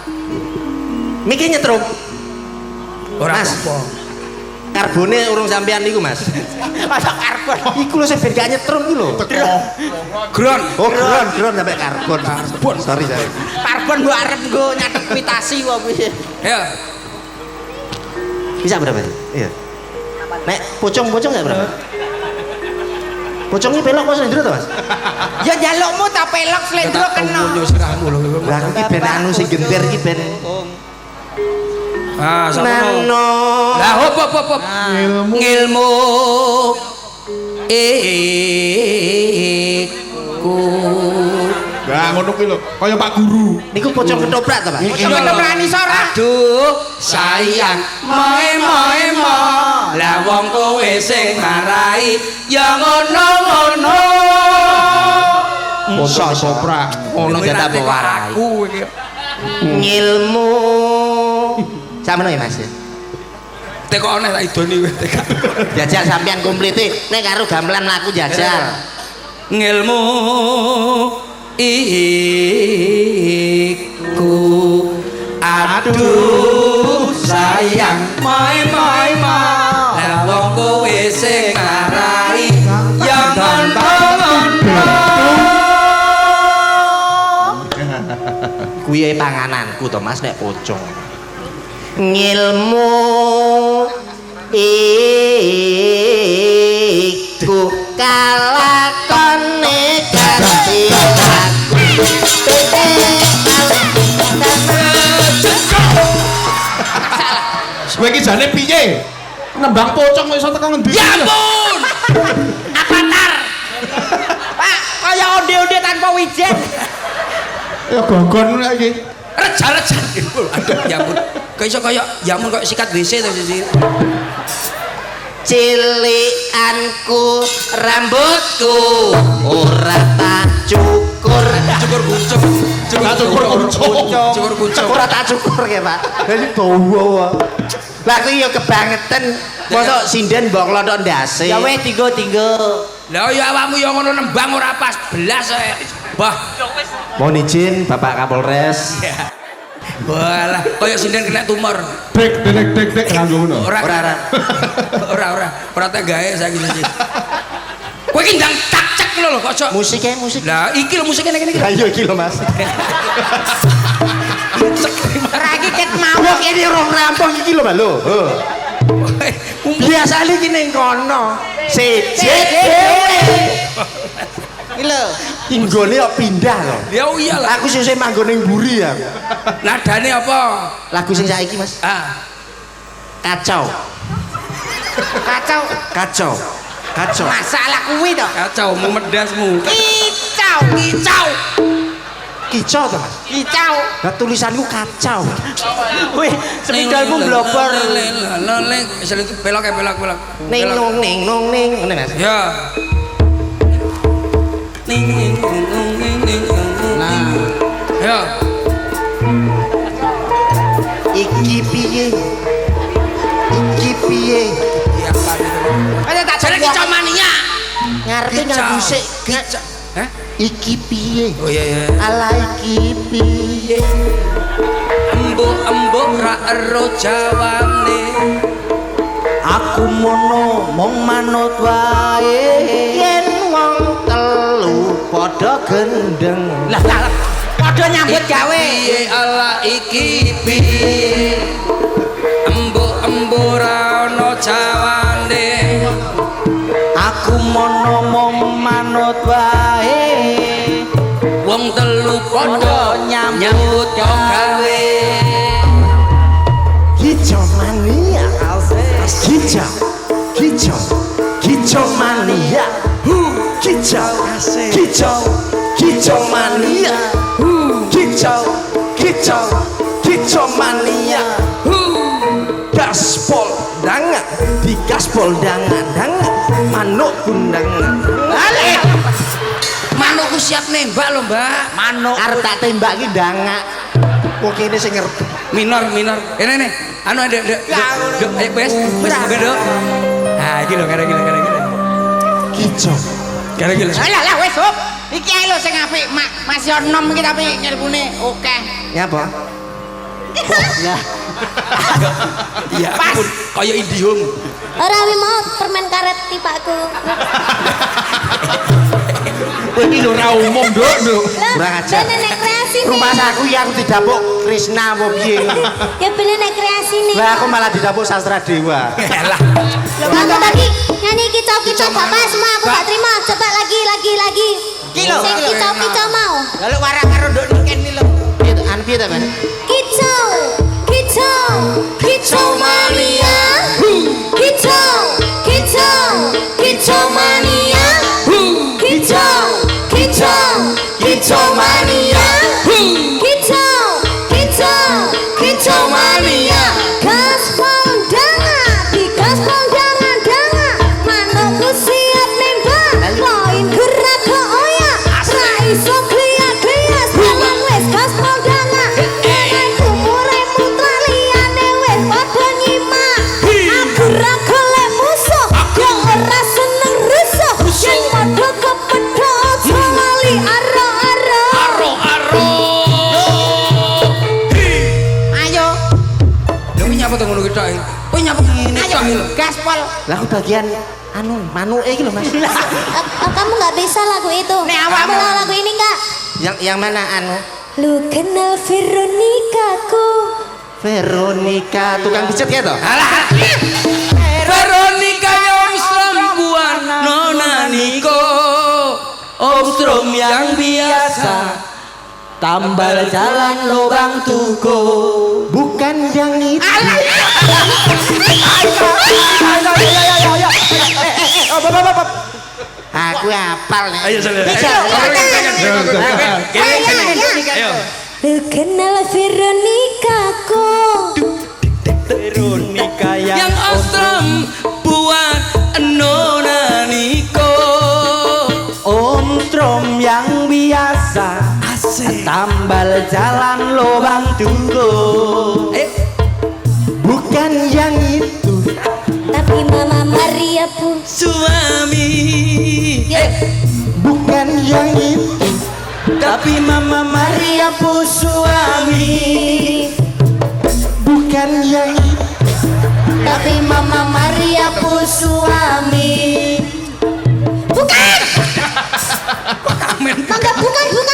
Miki nyetrum. Ora Mas. apa. Karbone urung sampean niku Mas. Ada karbon. Iku lho sing ben gak nyetrum iki lho. Gron. Oh, kron sampai karbon. Karbon. Sorry. Karbon mbok arep nggo nyatet kuitasi kok piye. Ayo. Bisa berapa? Iya. Nek pocong enggak berapa? Pocongnya pelok apa slendro to, Mas? Ya jalukmu ta pelok slendro kena. Sirahmu lho. Lah iki ben anu sing gender iki ben. Ah, sakono. Nano. Lah hop. Ngilmu iku. Lah ngono kuwi lho, kaya Pak Guru. Niku pocong ketoprak to, Pak? Ketoprak isora. Aduh, sayang, moe mo. Lah wong kowe sing marai ya ngono-ngono. Pocong ketoprak. Ono jatah warai. Aku iki. Ngilmu. Sampeyan ya, Mas. Teko aneh tak idoni kowe teko. Jajal sampean komplite nek karo gamelan mlaku jajal. Ngilmu iku aduh sayang moe mo. Lah wong kowe sing marai ya ngono-ngono. Kuwi pangananku to Mas nek pocong. Ngilmu iku kalakone kanthi aku. Kowe iki jane piye? Nembang pocong kok iso teko ngendi? Ya ampun. Avatar. Pak, kaya onde-onde tanpa wijen. Ya gonggon iki. Reja-reja gitu. Aduh, ya ampun. Kok iso kaya ya ampun kok sikat WC to sisi. Cilikanku rambutku ora tak cukur. Cukur kuncung. Cukur kuncung. Ora tak cukur ya, Pak. Dadi dawa. Lah kuwi ya kebangetan. Mosok sinden mbok klothok ndase. Ya weh tinggo. Lah ya awakmu ya ngono nembang ora pas belas Bah. Mohon izin Bapak Kapolres. Walah, koyo sinden kena tumor. Dek nganggo ngono. Ora tak gawe saiki siji. Kowe iki ndang tak cek lho kok cok. Musik. Lah iki lho musiknya ngene iki. Lah iya iki lho Mas. Ora iki ket mau. Wong ini rong rampung iki lho, Mbak lho. Biasane iki ning kono. Siji dhewe. Iki lho. Tinggone kok pindah lho. Ya iyalah. Aku sing manggon ning mburi ya. Nadane apa? Lagu sing saiki Mas. Kacau. Masalah kuwi to. Kacau mau medasmu. Kicau. Kicau to Mas. Kicau. Lah tulisanku kacau. Wih, sepidolmu blobor. Leleng, itu pelok. Ning nong ning. Ngene Mas. Ya. Ning. Nah, Ya. Iki piye? Ya apa itu? aja tak Jare kicau mania. Ngarep nganggo sik. Kicau. Hah? Iki piye? Oh iya. Ala iki piye? Embuk ra ero jawane. Aku mono mong manut wae. Yen wong telu padha gendeng. lah padha nyambut gawe. Piye ala iki piye? Embuk ra ono jawane. semono mung manut wae wong telu padha nyambut gawe Kicau mania, kicau, kicau, kicau mania, kicau, kicau, kicau mania, kicau, kicau, kicau mania, gaspol dangan, di gaspol dangan, manuk kundangan. manukku siap nembak lho mbak manuk Arep tak tembak ki dangak. Kok kene sing ngerti. minor ini anu ada ayo wes buka dok nah iki lho kira-kira Kicau. kira-kira Lah wis Sob. Iki ae lho sing apik masih enom iki tapi ngilmune oke. Ya apa? Ya. iya ampun kaya Indihome Ora wi mau permen karet tipakku. Ini ora umum, Nduk. Kurang ajar. Ben nek kreasi nih. Rumah saku ya aku didapuk Krishna apa piye. Ya bener nek kreasi nih. Lah aku malah didapuk Sastra Dewa. elah Aku tadi nyanyi kicau-kicau gak pas semua aku gak terima. Coba lagi. Kilo. Sing kicau-kicau mau. Lalu warang karo nduk niken iki lho. Piye to? Anu piye to, Man? Kicau, kicau mania. Kicau mania. Kicau mania. Kicau mania. Gaspol dangan, di gaspol dangan. Manukku siap nembak, loin gerak ke oyak. Ra iso kliak-kliak, sekarang wes gaspol dangan. Tanganku mulai mutra liyane wes padha nyimak. Aku ra golek musuh, yang ora seneng rusuh. Yang padha kepedhot, lali aro-aro. Ayo. lho iki nyapa to ngono ketok iki kowe nyapa ngene Ayo tok lho gaspol. Lah aku bagian anu manuke iki lho, Mas. Kamu nggak bisa lagu itu. Nek awakmu. Kamu tahu lagu ini nggak? Yang mana anu? Lu kenal Veronica ku. Veronica tukang pijet ya toh? alah Veronica yang selangkuan Nona Niko Om Strom yang biasa tambal jalan lubang tuko Bukan yang itu. aku hafal nih ayo Sal ayo Lu kenal Veronica ku. Veronica yang Ostrom buat Nona Niko Om Strom yang biasa tambal jalan lubang tuko Bukan yang itu. Tapi Mama Maria pun. suami Bukan yang itu. tapi Mama Maria pun suami Bukan yang itu. tapi Mama Maria pun suami Bukan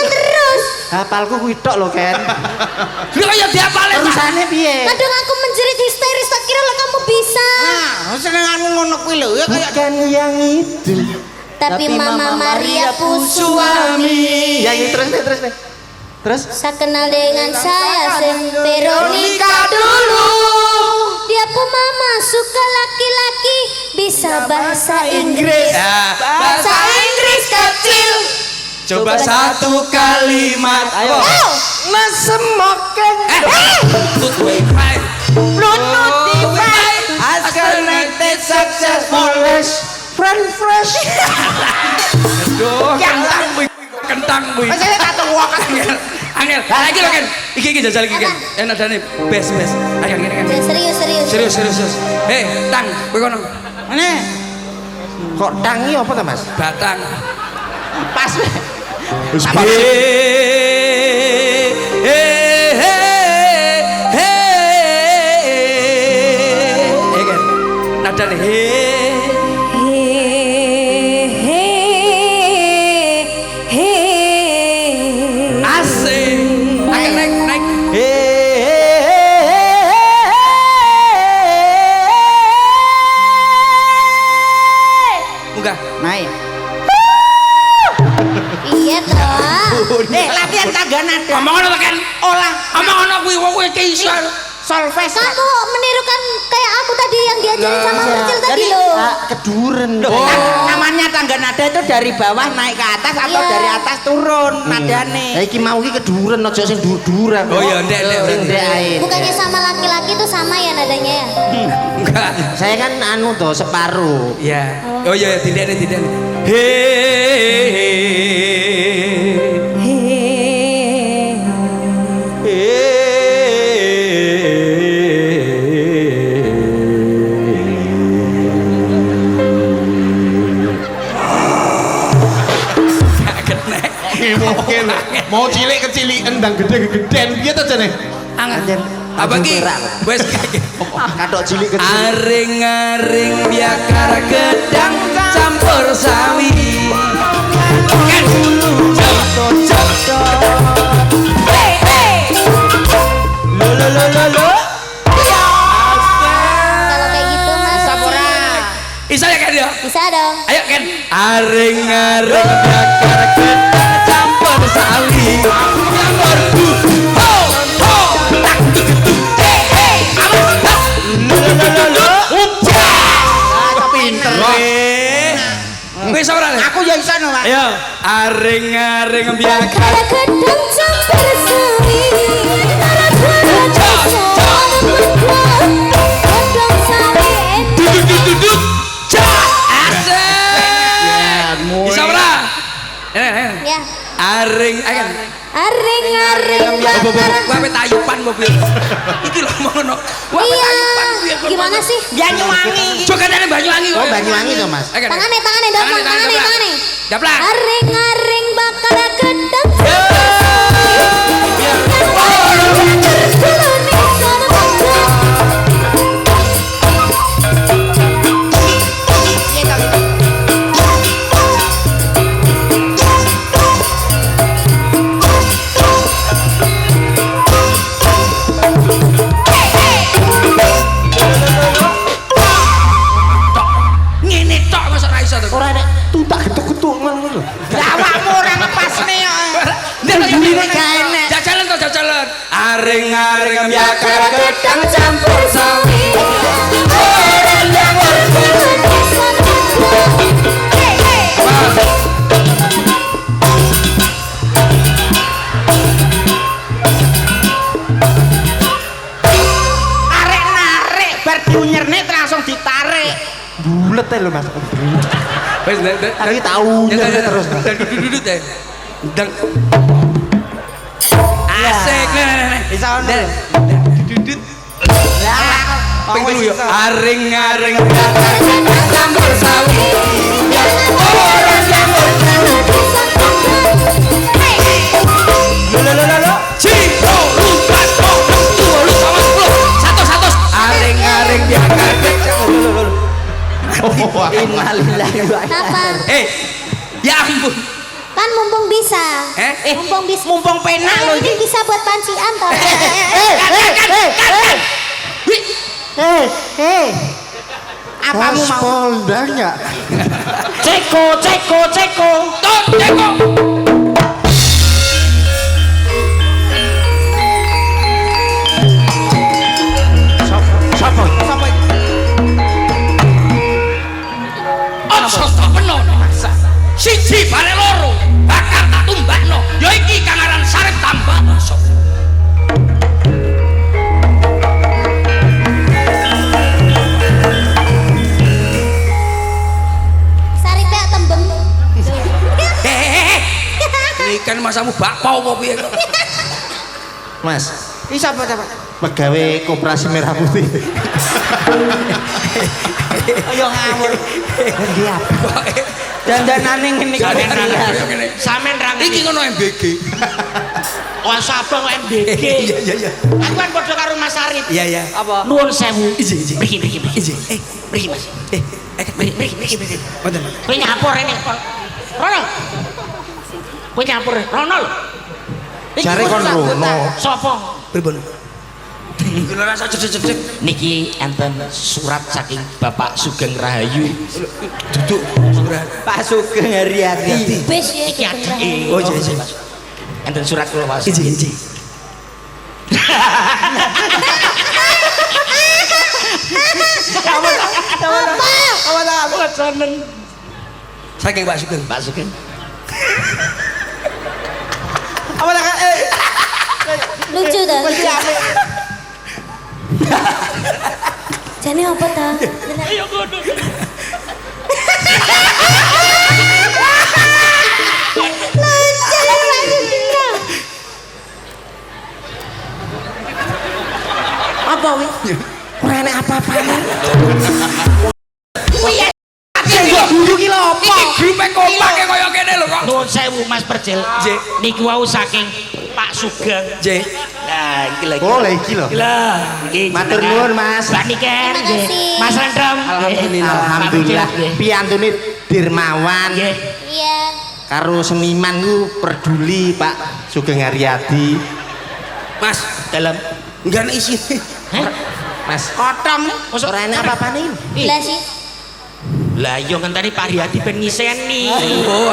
terus. Hafalku kuwi tok lho, Ken. lu kaya diapalin Urusane piye? Kadang aku menjerit histeris, tak kira lo kamu bisa. Nah, senenganmu ngono kuwi lho ya kayak Bukan yang itu. Tapi Mama Maria pun suami. Ya ini terus deh. Terus Saya kenal dengan saya Veronica dulu. Dia pun mama suka laki-laki bisa bahasa Inggris. Bahasa Inggris kecil. coba satu kalimat ayo Nasemoken Bluetooth wifi as connected successful friend fresh kentang bu saya kata wakas angel lagi lo kan iki jajal iki kan enak dane best ayo ngene kan serius tang kowe kono Mana? kok tangi apa to, Mas? batang Pas. kan nadane asik ayo naik munggah naik latihan tangga nada. Ngomong ngono kan. Olah Ngomong ngono kuwi wong kowe iki iso. solfes. Kamu menirukan kayak aku tadi yang diajarin sama Percil tadi loh. Keduren. Namanya tangga nada itu dari bawah naik ke atas atau Iya. dari atas turun nadane. Lah iki mau iki keduren aja sing dur-duran. Oh iya, ndek. Ndek ae. Bukannya sama laki-laki tuh sama ya nadanya ya? Enggak. Saya kan anu toh separuh. Ya. Oh iya, tidak. Ngewoke lho. Mau cilik keciliken ndang gede-gedean piye to jane? Angan. Apa ki? Wes Katok cilik kecil. aring-aring biakar gedang campur sawi. Kan dulu jodoh. Lo. Kalau kayak gitu mas. Sapora. Bisa ya kan ya? Bisa dong. Ayo kan. Aring-aring biakar gedang campur sawi. Campur ho ho tak Pinter. Wis ora Le? Aku ya iso no, Mas. Ayo, aring-aring biakar Ada gedang campur sawi. Gedang sawi. duduk asik bisa ora Ya. aring ayo Aring-aring bobo bakar. gua pe tayupan mobil iki lho ngono gua pe tayupan piye kok Gimana sih? Banyuwangi. jogane Banyuwangi Oh Banyuwangi to Mas. Tangannya dong, tangannya. Daplak. Aring-aring bakar gedang. Ngene tok wis ora iso to. Ora nek tutak getuk-getuk ngono lho. Awakmu ora ngepasne kok. Ndene jajalan to jajalan. Aring-aring biakar gedang campur sawi. Arek narik bar diunyerne langsung ditarik. Bulet ae lho Mas. Wis Tapi tahu terus. duduk deh. Dang. Asik. Bisa ono. Duduk. Lah, Ping telu yo. Aring-aring biakar gedang campur sawi. Ciro lupat satu aring-aring biakar gedang. innalillahi wa Kenapa? Ya ampun. Kan mumpung bisa. Mumpung bisa. mumpung penak lho Ini iki. bisa buat pancian toh. Apamu mau? Polda enggak? Ceko. Tuh, ceko. Sapa? Ojo tak peno. Siji bare loro bakar tak tumbakno. Ya iki kang aran Sarip tambah maso. Saripnya tembem. Ini kan masamu bakpao apa piye kok? Mas, Iki sapa ta, Pak? pegawai Koperasi Merah Putih. Ayo ngawur. Endi apa? Dandanane ngene iki. Sampean ra iki ngono MBG. Wah, sapa kok MBG? Iya. Aku kan padha karo Mas Arif. Iya. Apa? Nuwun sewu. Iji. Mriki. Iji. Mriki, Mas. Mriki. Mboten. Kowe nyapur rene. Rono. Kowe nyapur. Rono lho. Iki Jare kon rono. Sapa? Pripun? Kena rasa cedek-cedek. Niki enten surat saking Bapak Sugeng Rahayu. Duduk. Pak Sugeng Haryati. Bes ya. Iki adike. Oh, iya. enten surat kula waos. Inji. Apa? Saking Pak Sugeng. Pak Sugeng. Apa tak? Lucu dah. Jane apa ta? Ayo kudu. Apa wi? Ora enek apa-apane. Guru ki lho apa? Iki grupe kompak kaya kene lho kok. Nuwun sewu Mas Percil. Nggih. Niku wau saking Pak Sugeng. Nggih. Nah, iki lagi. Boleh iki lho. Lah, nggih. Matur nuwun Mas. Mbak Niken, Terima nggih. kasih. Mas Rendem. Alhamdulillah. Piyantune Dirmawan Nggih. Iya. karo seniman ku peduli Pak Sugeng Haryadi. Mas, Dalam enggak ana isine. Mas kotong ora enek apa-apane. Lah sih. lah yo ngenteni Pak Riyadi ben ngiseni. Oh.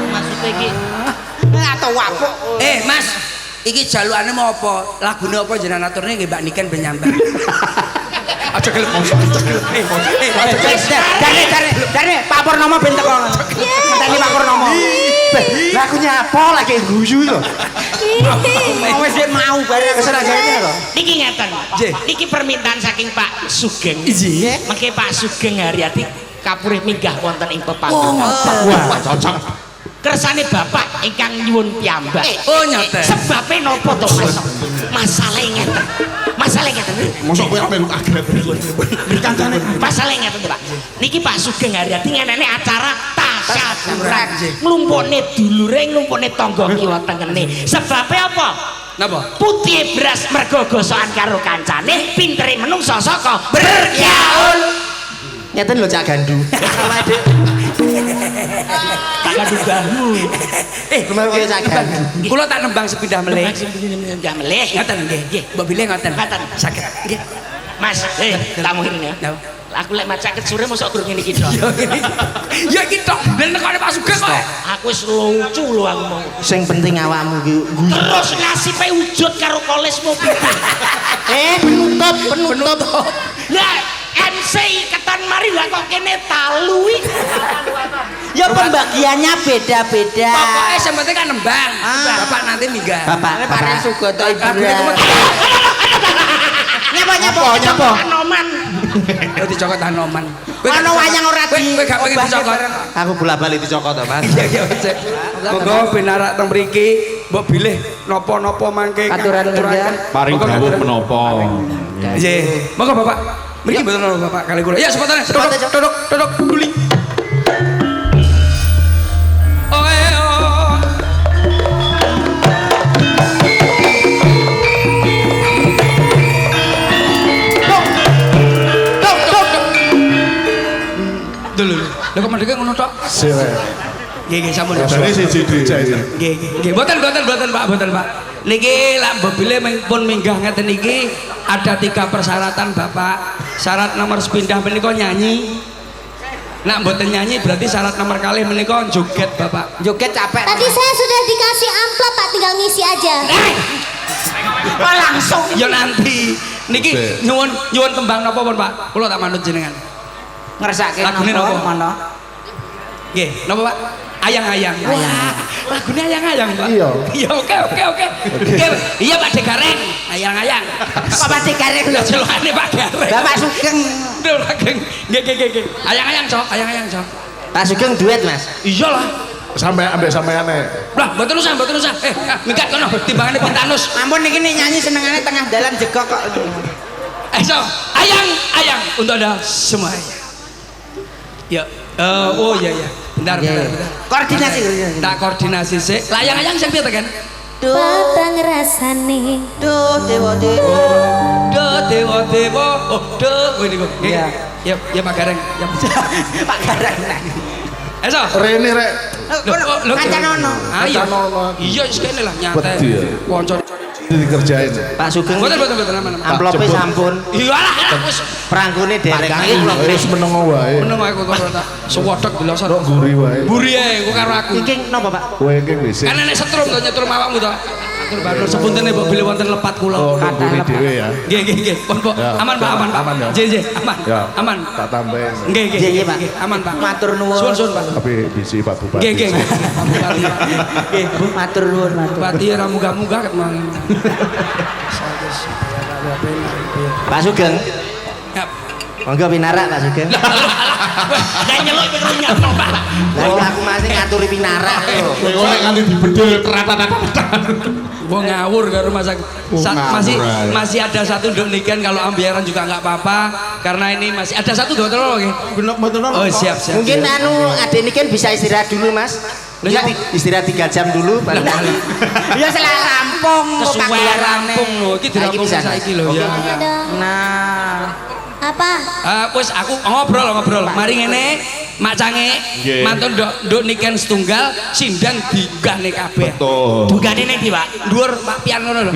Maksudnya iki Atau wapuk. Mas, iki jalukane mau apa? Lagune apa jenengan aturne nggih Mbak Niken ben nyambar. Aja gelem mongso. Dare Pak Purnomo ben teko. Ngenteni Pak Purnomo. Lah aku nyapa lagi guyu lho. Wis mau bareng kesenajane lho. niki ngeten. Nggih. Niki permintaan saking Pak Sugeng. Nggih. Mengke Pak Sugeng Haryadi kapurih minggah wonten ing pepanggung. Wah, cocok. Kersane Bapak ingkang nyuwun piyambak. Oh nyoten. Sebabe napa to Mas? Masalah ngeten. Masalah ngeten. Mosok kowe melu kaget. Kancane masalah ngeten to, Pak. Niki Pak Sugeng Haryadi ngenene acara tasyakuran. Nglumpukne dulure, nglumpukne tangga kiwa tengene. Sebabe apa? Napa? Putih beras mergo gosokan karo kancane, pintere menungsa saka bergaul. Ngeten lho Cak Gandu. Tak kadugamu. Lumayan kaya Cak Gandu. Kula tak nembang sepindah melih. Enggak meleh. Ngoten nggih. Nggih, mbok bilih ngoten. Ngoten. Saged. Nggih. Mas, tamu ini ya. Napa? Aku lek maca ket sore mosok durung ngene iki tok. Ya iki tok. Lah nekane Pak Sugeng kok. Aku wis lucu lho aku mau. Sing penting awakmu ki guyu. Terus nasibe wujud karo kolesmu. Penutup. Lah MC ketan mari lah kok kene talu iki. Ya pembagiannya beda-beda. Pokoknya yang penting kan nembang. Bapak nanti minggah. Bapak Sugoto Ibu. Nyapa? Anoman. Oh dicokot Hanoman. Ono wayang ora Kowe gak pengen dicokot. Aku bola-balik dicokot to, Mas. Iya wis. Monggo ben arak teng mriki mbok bilih napa-napa mangke Aturan kerja. Paring dawuh menapa. Nggih. Monggo Bapak. Mriki mboten ana Bapak kali kula. Ya sepatane. Duduk duli. Lha kok mendeke ngono tok? Nggih sampun. Dari siji dijak iki. Nggih, mboten Pak. Niki lak mbile pun minggah ngeten iki ada 3 persyaratan Bapak. Syarat nomor sepindah menika nyanyi. Nak mboten nyanyi berarti syarat nomor kalih menika joget Bapak. Joget capek. Tadi saya sudah dikasih amplop Pak, tinggal ngisi aja. Kok langsung Ya nanti niki nyuwun tembang napa pun Pak? Kula tak manut jenengan. Ngersake Lagune napa? napa? Mana? Nggih, napa Pak? Ayang-ayang. Wah, lagune ayang-ayang Pak. Iya. Iya, oke. Nggih, iya Pak Degareng. Ayang-ayang. Kok pasti karek lho. Jelokane Pak Gareng. Bapak Sugeng. Duh, Geng. Nggih. Ayang-ayang, Cok. Pak Sugeng duet, Mas. Iyalah. Sampai ambek sampeane. Lah, mboten usah. Minggat kono timbangane Pintanus. Ampun niki nyanyi senengane tengah dalan jegok kok. So, ayang untuk Anda semua. Ya. Oh iya. Bentar. Koordinasi. Tak koordinasi sih. Lah ayang sing piye tekan? Patang rasane. Duh, dewa. Do dewa. Oh, do ngene kok. Iya. Ya Pak Gareng. Ya. Pak Garang. So. Rene rek. Kancan ono. Iya. Iya, wis kene lah nyantai. Wedi ya. Kanca dikerjain. Pak Sugeng Betul aman. amplope sampun Iyalah wis prangkune derek Wis menengo wae. meneng aku kok tak sewodok delosot. Kok guri wae. Buri ae engko karo aku. iki napa Pak Kowe iki wis. Kan nek setrum to nyetrum awakmu to. Atur banur sepunten mbok bilih wonten lepat kula. Oh, guri dhewe ya. Nggih. Pun Pak. Ya. Aman Pak, aman Pak. Aman, ya. Nggih, aman. Ya. Aman. Tak tambahin. Nggih. Nggih, Pak. Aman Pak. Matur nuwun. Suwun Pak. Tapi bisi Pak Bupati. Nggih. Pak Bupati. nggih Bu matur nuwun matur Bupati ora muga-muga ket mang. Pak Sugeng Yap. monggo pinarak Pak Sugeng Lah nyeluk iki nyeluk Pak. lah aku masih ngaturi pinarak lho Kowe nek nganti dibedel terata-tata. Wong ngawur karo masih ngawur, masih ada satu nduk niken kalau ambiaran juga nggak apa-apa karena ini masih ada satu dua telur nggih. Oh siap. mungkin anu adik ini kan bisa istirahat dulu Mas Iya. istirahat 3 jam dulu baru nanti ya setelah rampung kok Kesuwen panggilanane. rampung lho, iki Nah, dirampung bisa, saiki Mas. lho ya. Iya dong. Nah Apa? Wis aku ngobrol. Mari ngene, Mak Cange, Nggih. mantun nduk niken setunggal, sindang digahne kabeh. Betul. Dugane ning ndi Pak? Dhuwur Pak Pian ngono lho.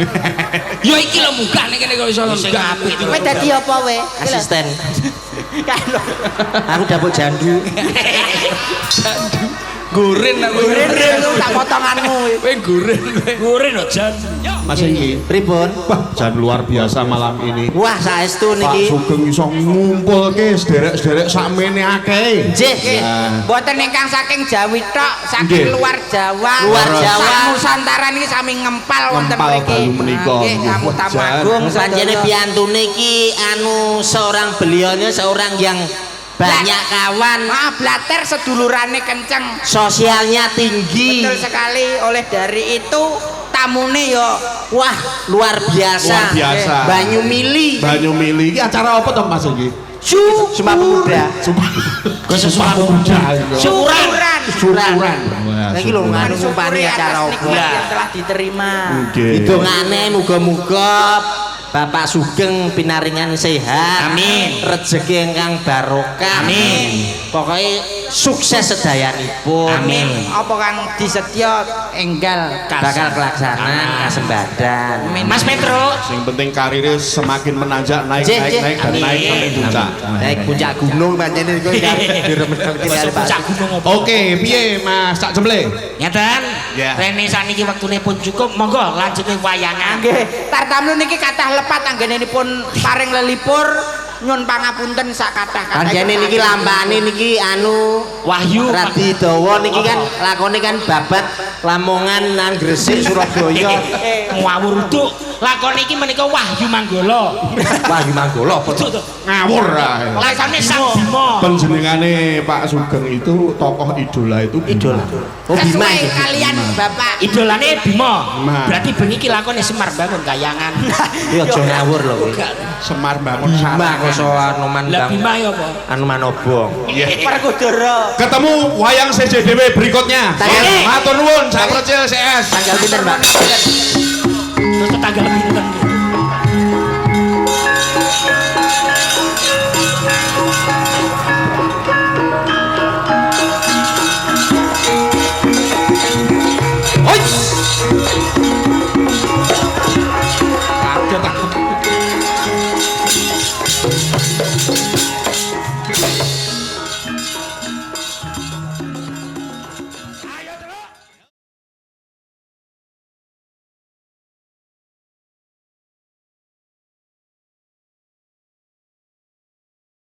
Ya iki lho munggah ning kene kok iso Sing munggah. apik. kowe dadi apa we asisten aku dapur jandu Gurin aku. Gurin tak potonganmu Kowe gurin. Gurin lho Jan. Mas iki. pripun Wah, jan luar biasa malam ini. wah saestu Pak niki Sugeng iso ngumpulke sederek-sederek sakmene akeh. nggih Ya. Mboten ingkang saking Jawi tok, saking Nggih. luar Jawa. Luar Jawa. Sak Nusantara niki sami ngempal wonten Ngempal mriki. balu menika. Nggih, tamu-tamu Jan. agung panjene sedaya. piantune iki anu seorang beliaunya seorang yang banyak kawan Blater sedulurane kenceng. sosialnya tinggi Betul sekali. Oleh dari itu tamune yo wah luar biasa Luar biasa. Banyu Mili Banyu Mili iki acara apa to Mas iki? Sumpah Pemuda Sumpah Pemuda. Syukuran Syukuran. lagi lho nganu ngumpani Syukuri acara atas apa nikmat yang telah diterima. Nggih. Hidungane muga-muga Bapak Sugeng pinaringan sehat. Amin. Rezeki ingkang barokah. Amin. Pokoknya sukses sedayanipun. Amin. Apa kang disetya enggal Bakal kelaksanan kasembadan. Mas Petro. Sing penting karirnya semakin menanjak naik Jih, naik jih. naik dan naik sampai puncak. Naik puncak gunung pancene iku kan Besok puncak gunung apa? Oke, piye Mas Cak Jemble? Ngeten. Ya. Rene saniki waktune pun cukup. Monggo lanjut ke wayangan. Nggih, tartamlu niki kathah lepat anggenipun paring lelipur nyun pangapunten sak kathah-kathah. Panjene niki lampane niki anu Wahyu. Radi Dawa niki kan lakone kan babat Lamongan nang Gresik Surabaya. Ngawur uduk. Lakon iki menika Wahyu Manggala. Wah Manggala apa Uduk to. Ngawur ah. Lakone Sang Bima. Penjenengane Pak Sugeng itu tokoh idola itu Idol. Oh Bima. Sesuai kalian Bapak. Idolane Bima. Bima. Berarti bengi iki lakone Semar Bangun Kayangan. Yo aja ngawur lho kowe. Semar Bangun Bima Sarangan. koso Anoman Lah Bang. Bima ya apa? Anoman Obong. Perkudara. Ketemu wayang CJDW berikutnya. Tanggal- Matur nuwun, Sak Procil CS. Tanggal pinten, Mbak? Terus tanggal pinten?